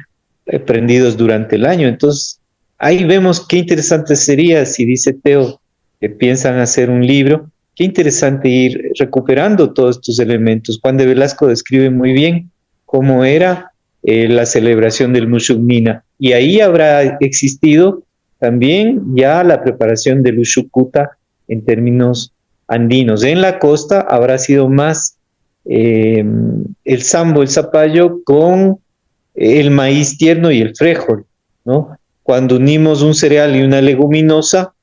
prendidos durante el año. Entonces, ahí vemos qué interesante sería si dice Teo que piensan hacer un libro, qué interesante ir recuperando todos estos elementos. Juan de Velasco describe muy bien cómo era la celebración del Mushugmina, y ahí habrá existido también ya la preparación del Uchucuta en términos andinos. En la costa habrá sido más el sambo, el zapallo con el maíz tierno y el frijol, ¿no? Cuando unimos un cereal y una leguminosa,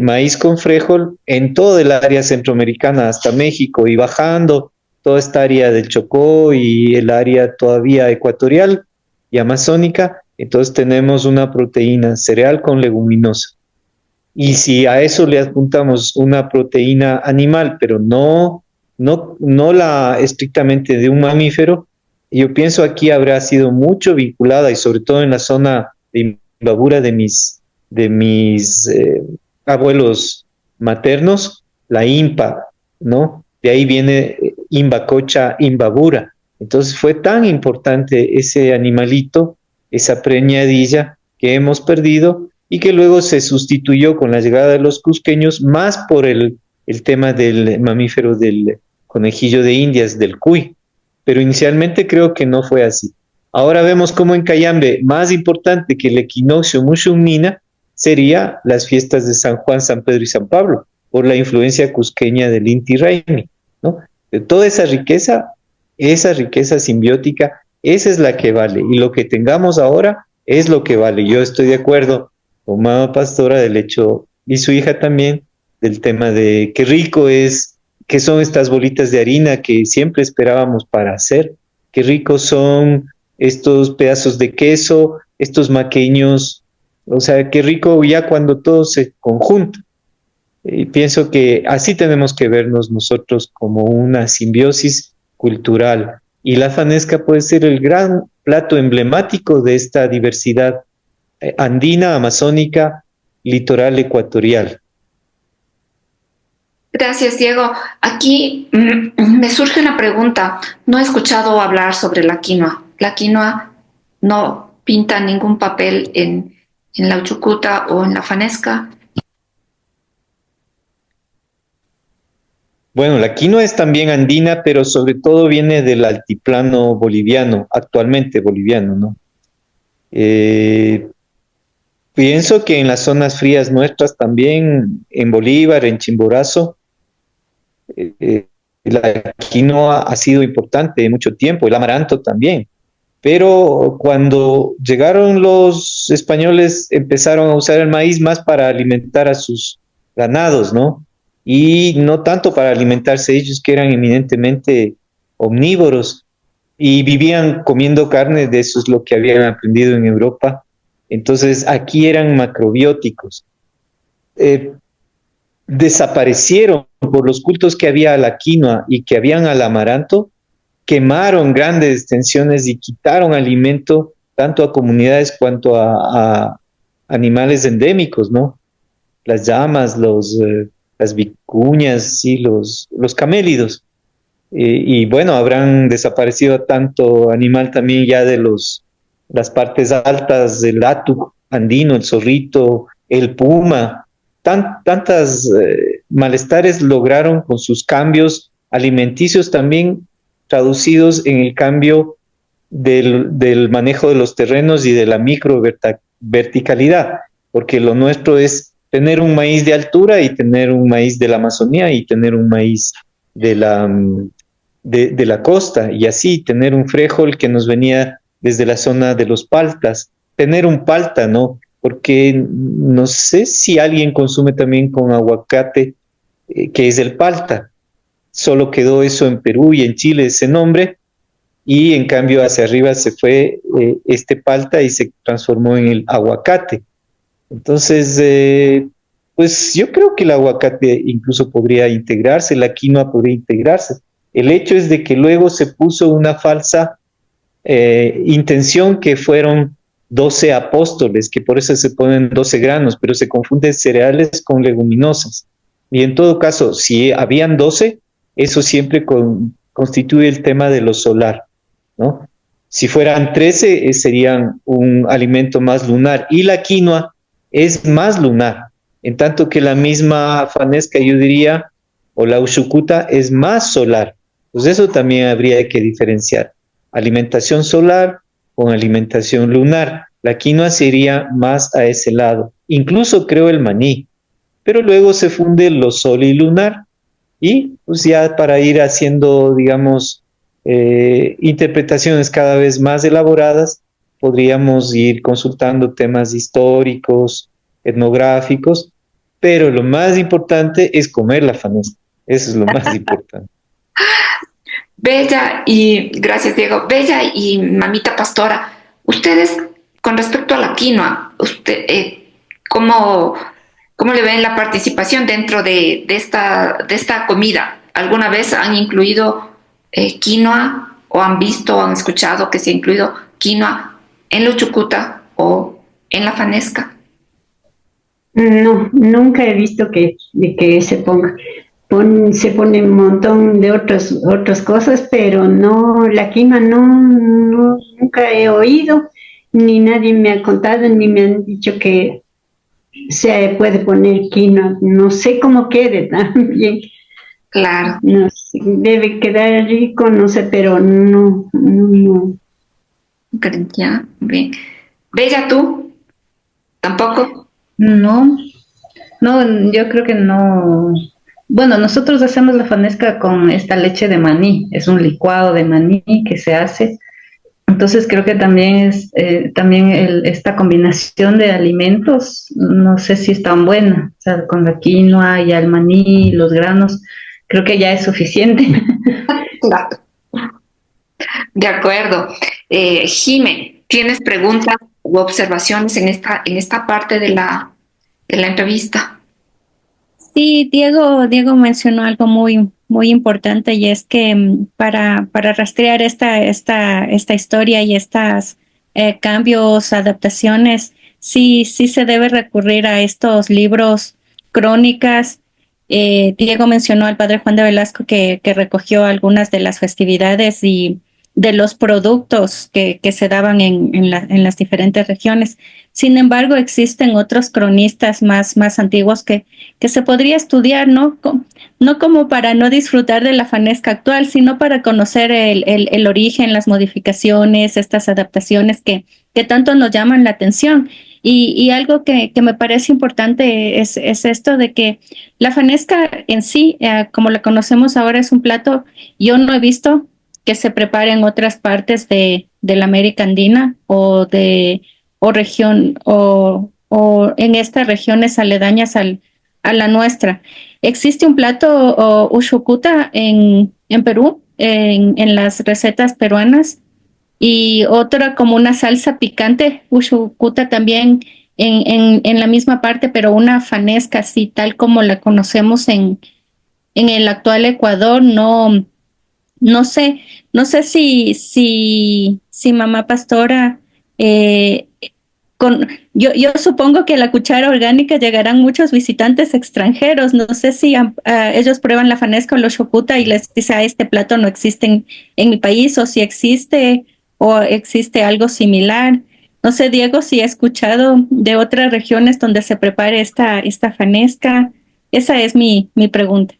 maíz con frijol, en todo el área centroamericana hasta México y bajando toda esta área del Chocó y el área todavía ecuatorial y amazónica, entonces tenemos una proteína cereal con leguminosa. Y si a eso le adjuntamos una proteína animal, pero no la estrictamente de un mamífero, yo pienso aquí habrá sido mucho vinculada, y sobre todo en la zona de Imbabura de mis abuelos maternos, la impa, ¿no? De ahí viene Imbacocha, Imbabura. Entonces fue tan importante ese animalito, esa preñadilla que hemos perdido y que luego se sustituyó con la llegada de los cusqueños más por el tema del mamífero del conejillo de Indias, del cuy. Pero inicialmente creo que no fue así. Ahora vemos cómo en Cayambe, más importante que el equinoccio Mushumnina, sería las fiestas de San Juan, San Pedro y San Pablo, por la influencia cusqueña del Inti Raymi, ¿no? De toda esa riqueza simbiótica, esa es la que vale, y lo que tengamos ahora es lo que vale. Yo estoy de acuerdo con Mama Pastora del hecho, y su hija también, del tema de qué rico es, qué son estas bolitas de harina que siempre esperábamos para hacer, qué ricos son estos pedazos de queso, estos maqueños, o sea, qué rico ya cuando todo se conjunta. Y pienso que así tenemos que vernos nosotros, como una simbiosis cultural. Y la fanesca puede ser el gran plato emblemático de esta diversidad andina, amazónica, litoral ecuatorial. Gracias, Diego. Aquí me surge una pregunta. No he escuchado hablar sobre la quinoa. La quinoa no pinta ningún papel en la Uchucuta o en la fanesca. Bueno, la quinoa es también andina, pero sobre todo viene del altiplano boliviano, actualmente boliviano, ¿no? Eh, Pienso que en las zonas frías nuestras también, en Bolívar, en Chimborazo, la quinoa ha sido importante mucho tiempo, el amaranto también. Pero cuando llegaron los españoles empezaron a usar el maíz más para alimentar a sus ganados, ¿no? Y no tanto para alimentarse ellos, que eran eminentemente omnívoros y vivían comiendo carne, de eso es lo que habían aprendido en Europa. Entonces aquí eran macrobióticos. Eh, Desaparecieron por los cultos que había a la quinoa y que habían al amaranto, quemaron grandes extensiones y quitaron alimento tanto a comunidades cuanto a animales endémicos, ¿no? Las llamas, las vicuñas, sí, los camélidos. Y bueno, habrán desaparecido tanto animal también ya de las partes altas del atu andino, el zorrito, el puma, tantas malestares lograron con sus cambios alimenticios también traducidos en el cambio del manejo de los terrenos y de la verticalidad, porque lo nuestro es tener un maíz de altura y tener un maíz de la Amazonía y tener un maíz de de la costa, y así tener un frijol que nos venía desde la zona de los paltas, tener un palta, ¿no? Porque no sé si alguien consume también con aguacate, que es el palta. Solo quedó eso en Perú y en Chile ese nombre, y en cambio hacia arriba se fue este palta y se transformó en el aguacate. Entonces, pues yo creo que el aguacate incluso podría integrarse, la quinoa podría integrarse. El hecho es de que luego se puso una falsa intención, que fueron 12 apóstoles, que por eso se ponen 12 granos, pero se confunden cereales con leguminosas. Y en todo caso, si habían 12, eso siempre constituye el tema de lo solar, ¿no? Si fueran 13, serían un alimento más lunar. Y la quinoa es más lunar, en tanto que la misma fanesca, yo diría, o la usucuta, es más solar. Pues eso también habría que diferenciar. Alimentación solar con alimentación lunar. La quinoa sería más a ese lado. Incluso creo el maní. Pero luego se funde lo sol y lunar. Y pues ya para ir haciendo, digamos, interpretaciones cada vez más elaboradas, podríamos ir consultando temas históricos, etnográficos, pero lo más importante es comer la fanesca. Eso es lo más importante. Bella y, gracias Diego, Bella y mamita pastora, ustedes con respecto a la quinoa, ¿cómo, cómo le ven la participación dentro de esta comida? ¿Alguna vez han incluido quinoa o han visto o han escuchado que se ha incluido quinoa en la uchucuta o en la fanesca? No, nunca he visto que se ponga. Se pone un montón de otras cosas, pero no, la quinoa nunca he oído, ni nadie me ha contado, ni me han dicho que se puede poner quinoa. No sé cómo quede también. Claro, No sé, debe quedar rico, no sé, pero no. ya, bien. Bella, ¿tú? ¿Tampoco? No, no, yo creo que no. Bueno, nosotros hacemos la fanesca con esta leche de maní, es un licuado de maní que se hace. Entonces creo que también también esta combinación de alimentos, no sé si es tan buena, o sea, con la quinoa y el maní, los granos, creo que ya es suficiente. Claro. De acuerdo. Jime, ¿tienes preguntas u observaciones en esta parte de la entrevista? Sí, Diego mencionó algo muy importante, y es que para rastrear esta historia y estas cambios, adaptaciones, sí se debe recurrir a estos libros, crónicas. Diego mencionó al padre Juan de Velasco que recogió algunas de las festividades y de los productos que se daban en las diferentes regiones. Sin embargo, existen otros cronistas más antiguos que se podría estudiar, ¿no? No como para no disfrutar de la fanesca actual, sino para conocer el origen, las modificaciones, estas adaptaciones que tanto nos llaman la atención. Y algo que me parece importante es esto de que la fanesca en sí, como la conocemos ahora, es un plato. Yo no he visto que se prepare en otras partes de la América Andina o región o en estas regiones aledañas a la nuestra. Existe un plato uchucuta en Perú, en las recetas peruanas, y otra como una salsa picante, uchucuta también en la misma parte, pero una fanesca así tal como la conocemos en el actual Ecuador. No sé si mamá pastora Eh, yo supongo que a la cuchara orgánica llegarán muchos visitantes extranjeros. No sé si ellos prueban la fanesca o los shokuta y les dice, este plato no existe en mi país, o si existe o existe algo similar. No sé, Diego, si ha escuchado de otras regiones donde se prepare esta fanesca. Esa es mi pregunta.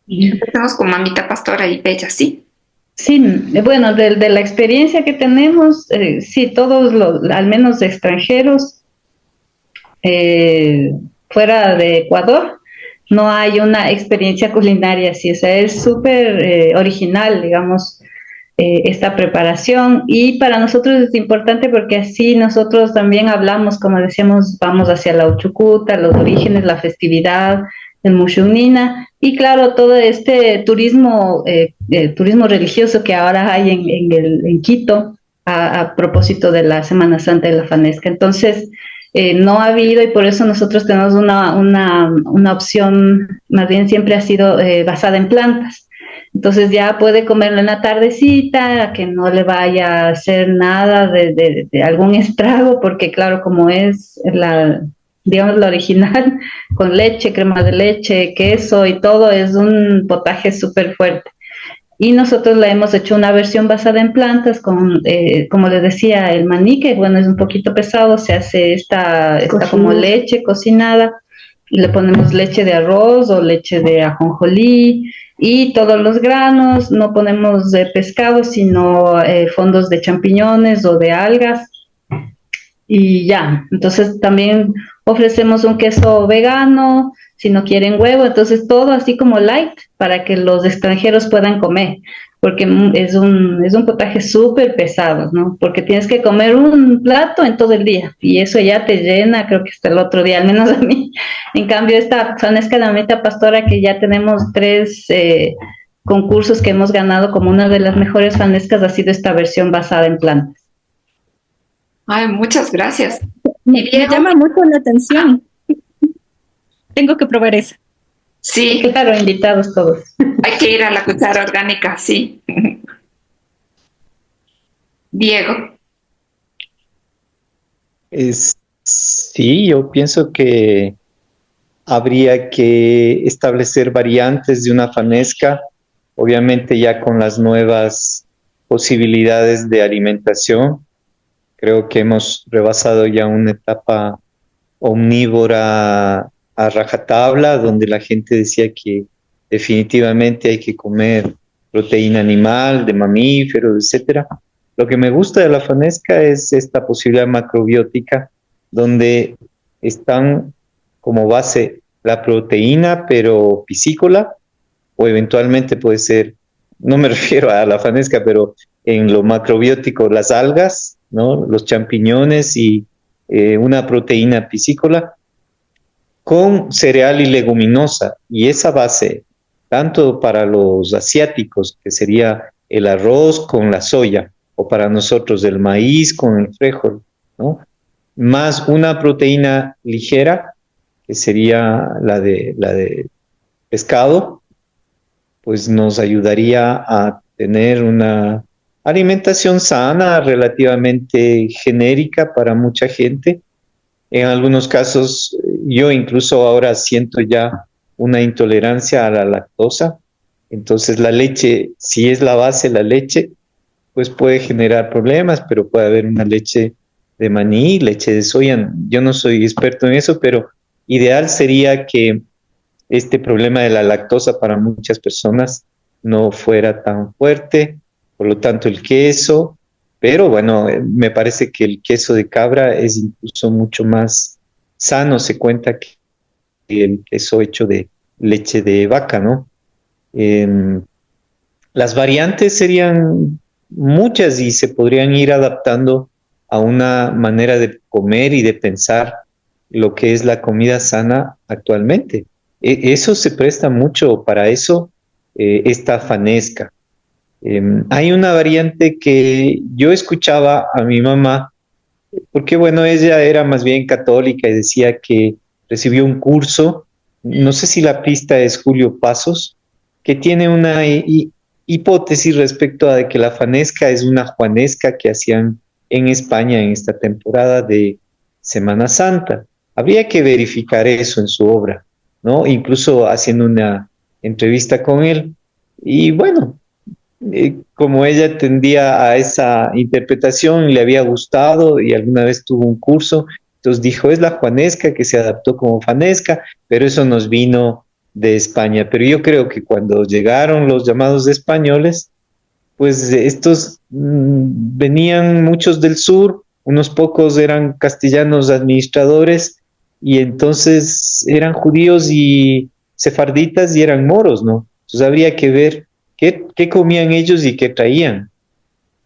Empezamos con Mamita Pastora y Bella, ¿sí? Sí, bueno, de la experiencia que tenemos, sí, todos al menos extranjeros, fuera de Ecuador, no hay una experiencia culinaria así, o sea, es súper original, digamos, esta preparación, y para nosotros es importante porque así nosotros también hablamos, como decíamos, vamos hacia la Uchucuta, los orígenes, la festividad, el Mushunina, y claro, todo este turismo religioso que ahora hay en Quito a propósito de la Semana Santa de la Fanesca. Entonces, no ha habido, y por eso nosotros tenemos una opción, más bien siempre ha sido basada en plantas. Entonces ya puede comerlo en la tardecita, que no le vaya a hacer nada de algún estrago, porque claro, como es digamos, la original, con leche, crema de leche, queso y todo, es un potaje súper fuerte. Y nosotros le hemos hecho una versión basada en plantas con, como les decía, el maní, que bueno, es un poquito pesado, se hace esta como leche cocinada, y le ponemos leche de arroz o leche de ajonjolí, y todos los granos, no ponemos de pescado, sino fondos de champiñones o de algas, y ya. Entonces también ofrecemos un queso vegano, si no quieren huevo, entonces todo así como light para que los extranjeros puedan comer, porque es un potaje súper pesado, ¿no? Porque tienes que comer un plato en todo el día y eso ya te llena, creo que hasta el otro día, al menos a mí. En cambio, esta fanesca de Mamita Pastora, que ya tenemos 3 concursos que hemos ganado como una de las mejores fanescas, ha sido esta versión basada en plantas. Ay, muchas gracias. Me llama mucho la atención. Tengo que probar eso. Sí, Claro, invitados todos. hay que ir a la cuchara orgánica, sí. Diego. Sí, yo pienso que habría que establecer variantes de una fanesca, obviamente ya con las nuevas posibilidades de alimentación. Creo que hemos rebasado ya una etapa omnívora a rajatabla, donde la gente decía que definitivamente hay que comer proteína animal, de mamíferos, etcétera. Lo que me gusta de la fanesca es esta posibilidad macrobiótica, donde están como base la proteína, pero piscícola, o eventualmente puede ser, no me refiero a la fanesca, pero en lo macrobiótico, las algas, ¿no? Los champiñones y una proteína piscícola con cereal y leguminosa. Y esa base, tanto para los asiáticos, que sería el arroz con la soya, o para nosotros el maíz con el frijol, ¿no? Más una proteína ligera, que sería la de pescado, pues nos ayudaría a tener una alimentación sana, relativamente genérica para mucha gente. En algunos casos, yo incluso ahora siento ya una intolerancia a la lactosa. Entonces la leche, si es la base, la leche, pues puede generar problemas, pero puede haber una leche de maní, leche de soya. Yo no soy experto en eso, pero ideal sería que este problema de la lactosa para muchas personas no fuera tan fuerte. Por lo tanto, el queso, pero bueno, me parece que el queso de cabra es incluso mucho más sano, se cuenta que el queso hecho de leche de vaca, ¿no? Las variantes serían muchas y se podrían ir adaptando a una manera de comer y de pensar lo que es la comida sana actualmente. Eso se presta mucho para eso, esta fanesca. Hay una variante que yo escuchaba a mi mamá, porque bueno, ella era más bien católica y decía que recibió un curso, no sé si la pista es Julio Pasos, que tiene hipótesis respecto a de que la fanesca es una juanesca que hacían en España en esta temporada de Semana Santa. Habría que verificar eso en su obra, ¿no? Incluso haciendo una entrevista con él. Y bueno, como ella tendía a esa interpretación, le había gustado y alguna vez tuvo un curso, entonces dijo, es la juanesca que se adaptó como fanesca, pero eso nos vino de España. Pero yo creo que cuando llegaron los llamados españoles, pues estos venían muchos del sur, unos pocos eran castellanos administradores y entonces eran judíos y sefarditas y eran moros, ¿no? Entonces habría que ver qué comían ellos y qué traían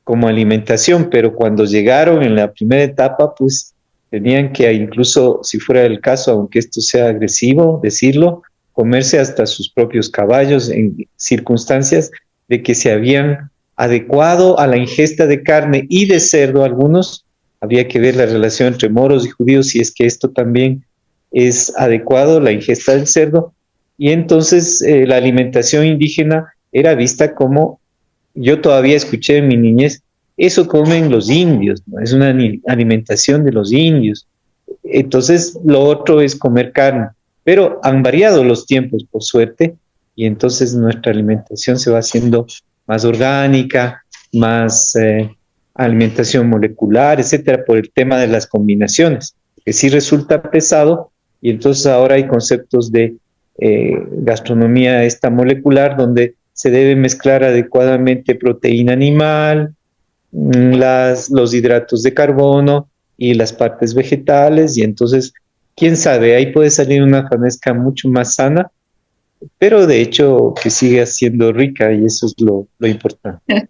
como alimentación, pero cuando llegaron en la primera etapa, pues tenían que incluso, si fuera el caso, aunque esto sea agresivo decirlo, comerse hasta sus propios caballos en circunstancias de que se habían adecuado a la ingesta de carne y de cerdo algunos. Había que ver la relación entre moros y judíos, si es que esto también es adecuado, la ingesta del cerdo, y entonces la alimentación indígena era vista como, yo todavía escuché en mi niñez, eso comen los indios, ¿no? Es una alimentación de los indios. Entonces, lo otro es comer carne, pero han variado los tiempos, por suerte, y entonces nuestra alimentación se va haciendo más orgánica, más alimentación molecular, etcétera, por el tema de las combinaciones, que sí resulta pesado, y entonces ahora hay conceptos de gastronomía esta molecular, donde se debe mezclar adecuadamente proteína animal, los hidratos de carbono y las partes vegetales, y entonces, quién sabe, ahí puede salir una fanesca mucho más sana, pero de hecho que sigue siendo rica, y eso es lo importante.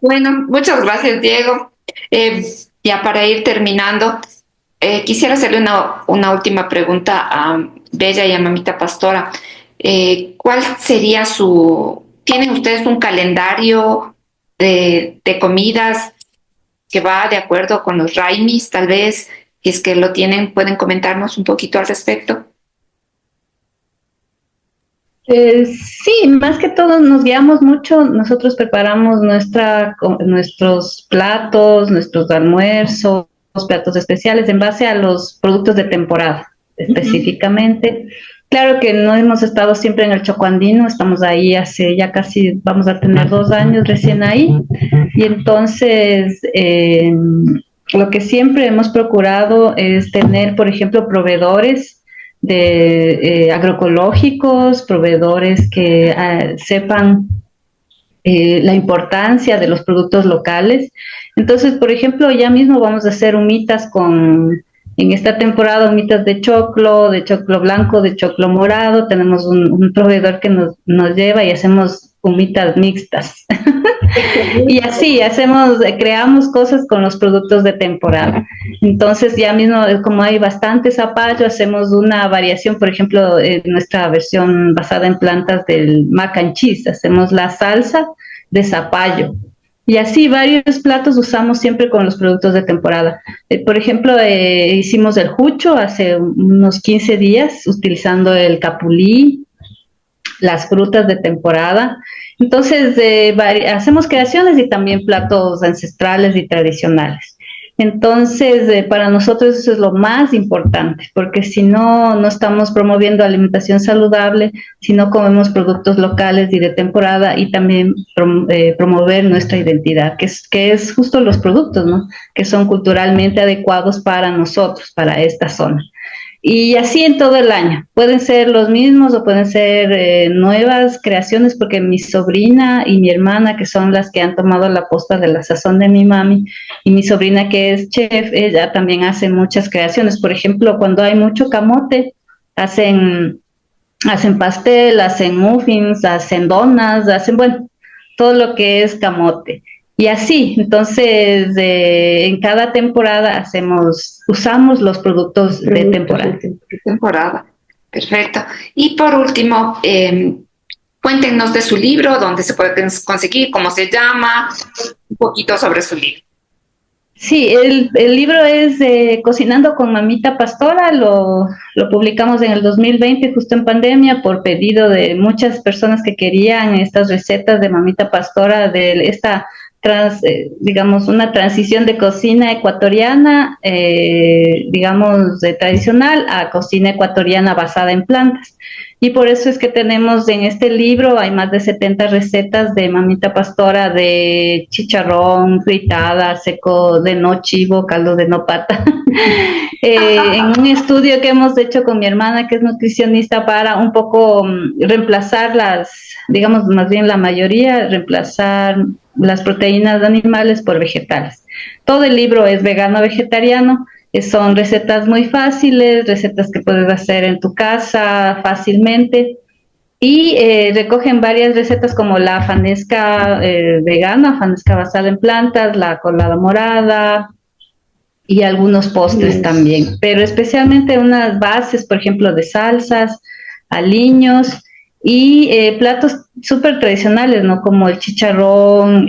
Bueno, muchas gracias, Diego. Ya para ir terminando, quisiera hacerle una última pregunta a Bella y a Mamita Pastora. ¿Cuál sería ¿tienen ustedes un calendario de comidas que va de acuerdo con los raimis? Tal vez, si es que lo tienen, pueden comentarnos un poquito al respecto. Sí, más que todo nos guiamos mucho, nosotros preparamos nuestros platos, nuestros almuerzos, platos especiales en base a los productos de temporada específicamente. Claro que no hemos estado siempre en el Chocoandino, estamos ahí hace ya casi, vamos a tener 2 años recién ahí, y entonces lo que siempre hemos procurado es tener, por ejemplo, proveedores de agroecológicos, proveedores que sepan la importancia de los productos locales. Entonces, por ejemplo, ya mismo vamos a hacer humitas en esta temporada, humitas de choclo blanco, de choclo morado. Tenemos un proveedor que nos lleva y hacemos humitas mixtas. Y así creamos cosas con los productos de temporada. Entonces ya mismo, como hay bastante zapallo, hacemos una variación, por ejemplo, en nuestra versión basada en plantas del mac and cheese, hacemos la salsa de zapallo. Y así varios platos usamos siempre con los productos de temporada. Por ejemplo, hicimos el jucho hace unos 15 días utilizando el capulí, las frutas de temporada. Entonces, hacemos creaciones y también platos ancestrales y tradicionales. Entonces, para nosotros eso es lo más importante, porque si no, no estamos promoviendo alimentación saludable, si no comemos productos locales y de temporada, y también promover nuestra identidad, que es justo los productos, ¿no? Que son culturalmente adecuados para nosotros, para esta zona. Y así en todo el año. Pueden ser los mismos o pueden ser nuevas creaciones, porque mi sobrina y mi hermana, que son las que han tomado la posta de la sazón de mi mami, y mi sobrina que es chef, ella también hace muchas creaciones. Por ejemplo, cuando hay mucho camote, hacen pastel, hacen muffins, hacen donas, bueno, todo lo que es camote. Y así, entonces, en cada temporada usamos los productos de temporada. De temporada, perfecto. Y por último, cuéntenos de su libro, dónde se puede conseguir, cómo se llama, un poquito sobre su libro. Sí, el libro es Cocinando con Mamita Pastora, lo publicamos en el 2020, justo en pandemia, por pedido de muchas personas que querían estas recetas de Mamita Pastora, de esta, digamos, una transición de cocina ecuatoriana, digamos, de tradicional a cocina ecuatoriana basada en plantas. Y por eso es que tenemos en este libro, hay más de 70 recetas de Mamita Pastora, de chicharrón, fritada, seco de no chivo, caldo de no pata. En un estudio que hemos hecho con mi hermana, que es nutricionista, para un poco reemplazar digamos, más bien la mayoría, reemplazar las proteínas animales por vegetales. Todo el libro es vegano-vegetariano. Son recetas muy fáciles, recetas que puedes hacer en tu casa fácilmente y recogen varias recetas como la fanesca vegana, fanesca basada en plantas, la colada morada y algunos postres también, pero especialmente unas bases, por ejemplo, de salsas, aliños y platos súper tradicionales, ¿no? Como el chicharrón,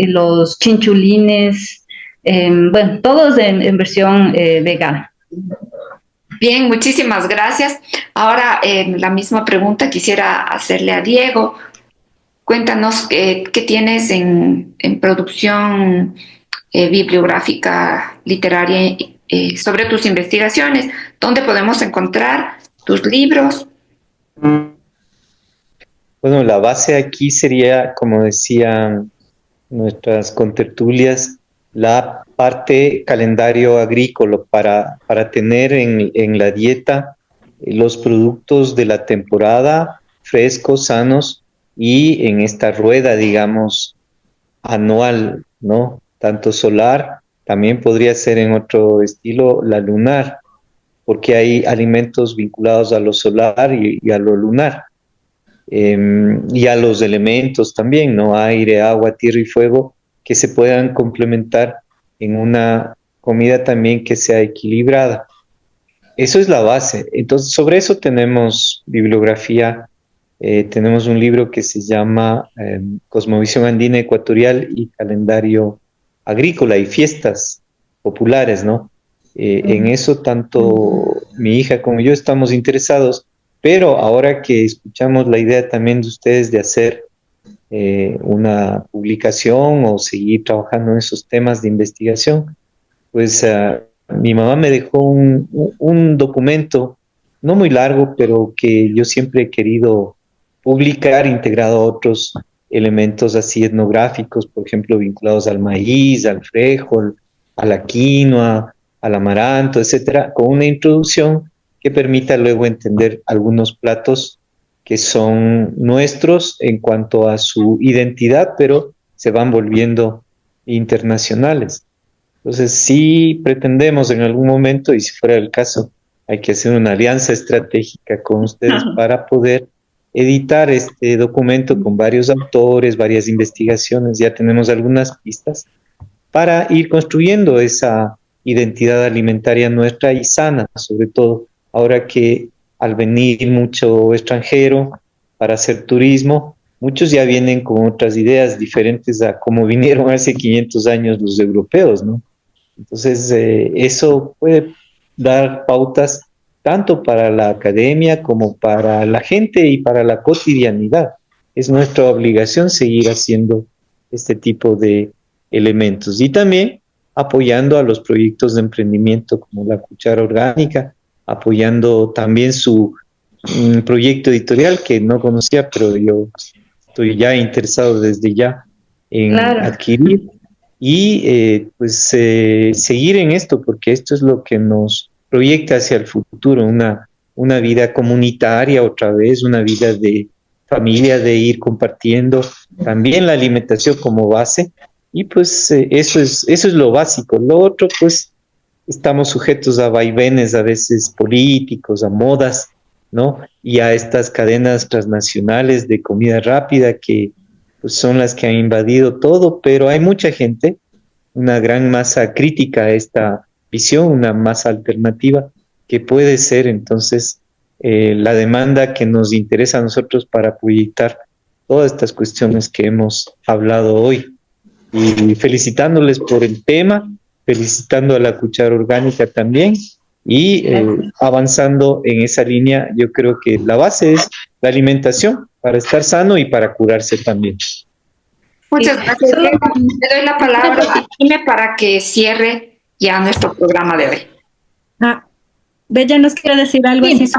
los chinchulines, bueno, todos en versión vegana. Bien, muchísimas gracias. Ahora, la misma pregunta quisiera hacerle a Diego. Cuéntanos qué tienes en producción bibliográfica, literaria, sobre tus investigaciones. ¿Dónde podemos encontrar tus libros? Bueno, la base aquí sería, como decían nuestras contertulias, la parte calendario agrícola para tener en la dieta los productos de la temporada frescos, sanos y en esta rueda, digamos, anual, ¿no? Tanto solar, también podría ser en otro estilo la lunar, porque hay alimentos vinculados a lo solar y a lo lunar. Y a los elementos también, ¿no? Aire, agua, tierra y fuego, que se puedan complementar en una comida también que sea equilibrada. Eso es la base. Entonces, sobre eso tenemos bibliografía. Tenemos un libro que se llama Cosmovisión Andina Ecuatorial y Calendario Agrícola y Fiestas Populares, ¿no? En eso tanto mi hija como yo estamos interesados, pero ahora que escuchamos la idea también de ustedes de hacer una publicación o seguir trabajando en esos temas de investigación, pues mi mamá me dejó un documento, no muy largo, pero que yo siempre he querido publicar, integrado a otros elementos así etnográficos, por ejemplo, vinculados al maíz, al frijol, a la quinoa, al amaranto, etcétera, con una introducción que permita luego entender algunos platos que son nuestros en cuanto a su identidad, pero se van volviendo internacionales. Entonces, sí pretendemos en algún momento, y si fuera el caso, hay que hacer una alianza estratégica con ustedes para poder editar este documento con varios autores, varias investigaciones, ya tenemos algunas pistas para ir construyendo esa identidad alimentaria nuestra y sana, sobre todo ahora que al venir mucho extranjero para hacer turismo, muchos ya vienen con otras ideas diferentes a cómo vinieron hace 500 años los europeos, ¿no? Entonces, eso puede dar pautas tanto para la academia como para la gente y para la cotidianidad. Es nuestra obligación seguir haciendo este tipo de elementos y también apoyando a los proyectos de emprendimiento como la Cuchara Orgánica, apoyando también su proyecto editorial que no conocía, pero yo estoy ya interesado desde ya en adquirir y seguir en esto, porque esto es lo que nos proyecta hacia el futuro, una vida comunitaria otra vez, una vida de familia, de ir compartiendo también la alimentación como base, y pues eso es lo básico. Lo otro, pues, estamos sujetos a vaivenes a veces políticos, a modas, ¿no? Y a estas cadenas transnacionales de comida rápida que pues, son las que han invadido todo, pero hay mucha gente, una gran masa crítica a esta visión, una masa alternativa, que puede ser entonces la demanda que nos interesa a nosotros para proyectar todas estas cuestiones que hemos hablado hoy. y felicitándoles por el tema, felicitando a la Cuchara Orgánica también y avanzando en esa línea. Yo creo que la base es la alimentación para estar sano y para curarse también. Muchas gracias. Le doy la palabra a Jimé para que cierre ya nuestro programa de hoy. Bella nos quiere decir algo. Sí,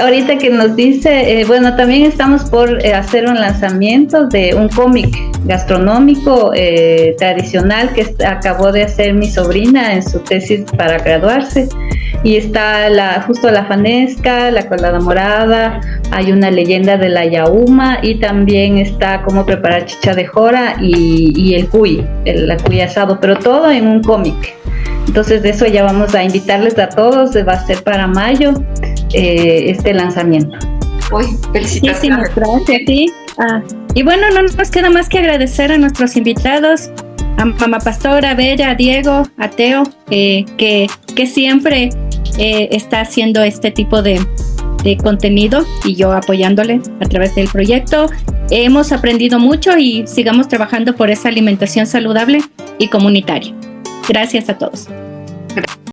ahorita que nos dice, bueno, también estamos por hacer un lanzamiento de un cómic gastronómico tradicional que acabó de hacer mi sobrina en su tesis para graduarse, y está justo la fanesca, la colada morada, hay una leyenda de la yauma, y también está cómo preparar chicha de jora y el cuy asado, pero todo en un cómic. Entonces de eso ya vamos a invitarles a todos, va a ser para mayo este lanzamiento. Felicitaciones. Gracias, sí. Y bueno, no nos queda más que agradecer a nuestros invitados, a Mamá Pastora, a Bella, a Diego, a Teo, que siempre está haciendo este tipo de contenido y yo apoyándole a través del proyecto. Hemos aprendido mucho y sigamos trabajando por esa alimentación saludable y comunitaria. Gracias a todos.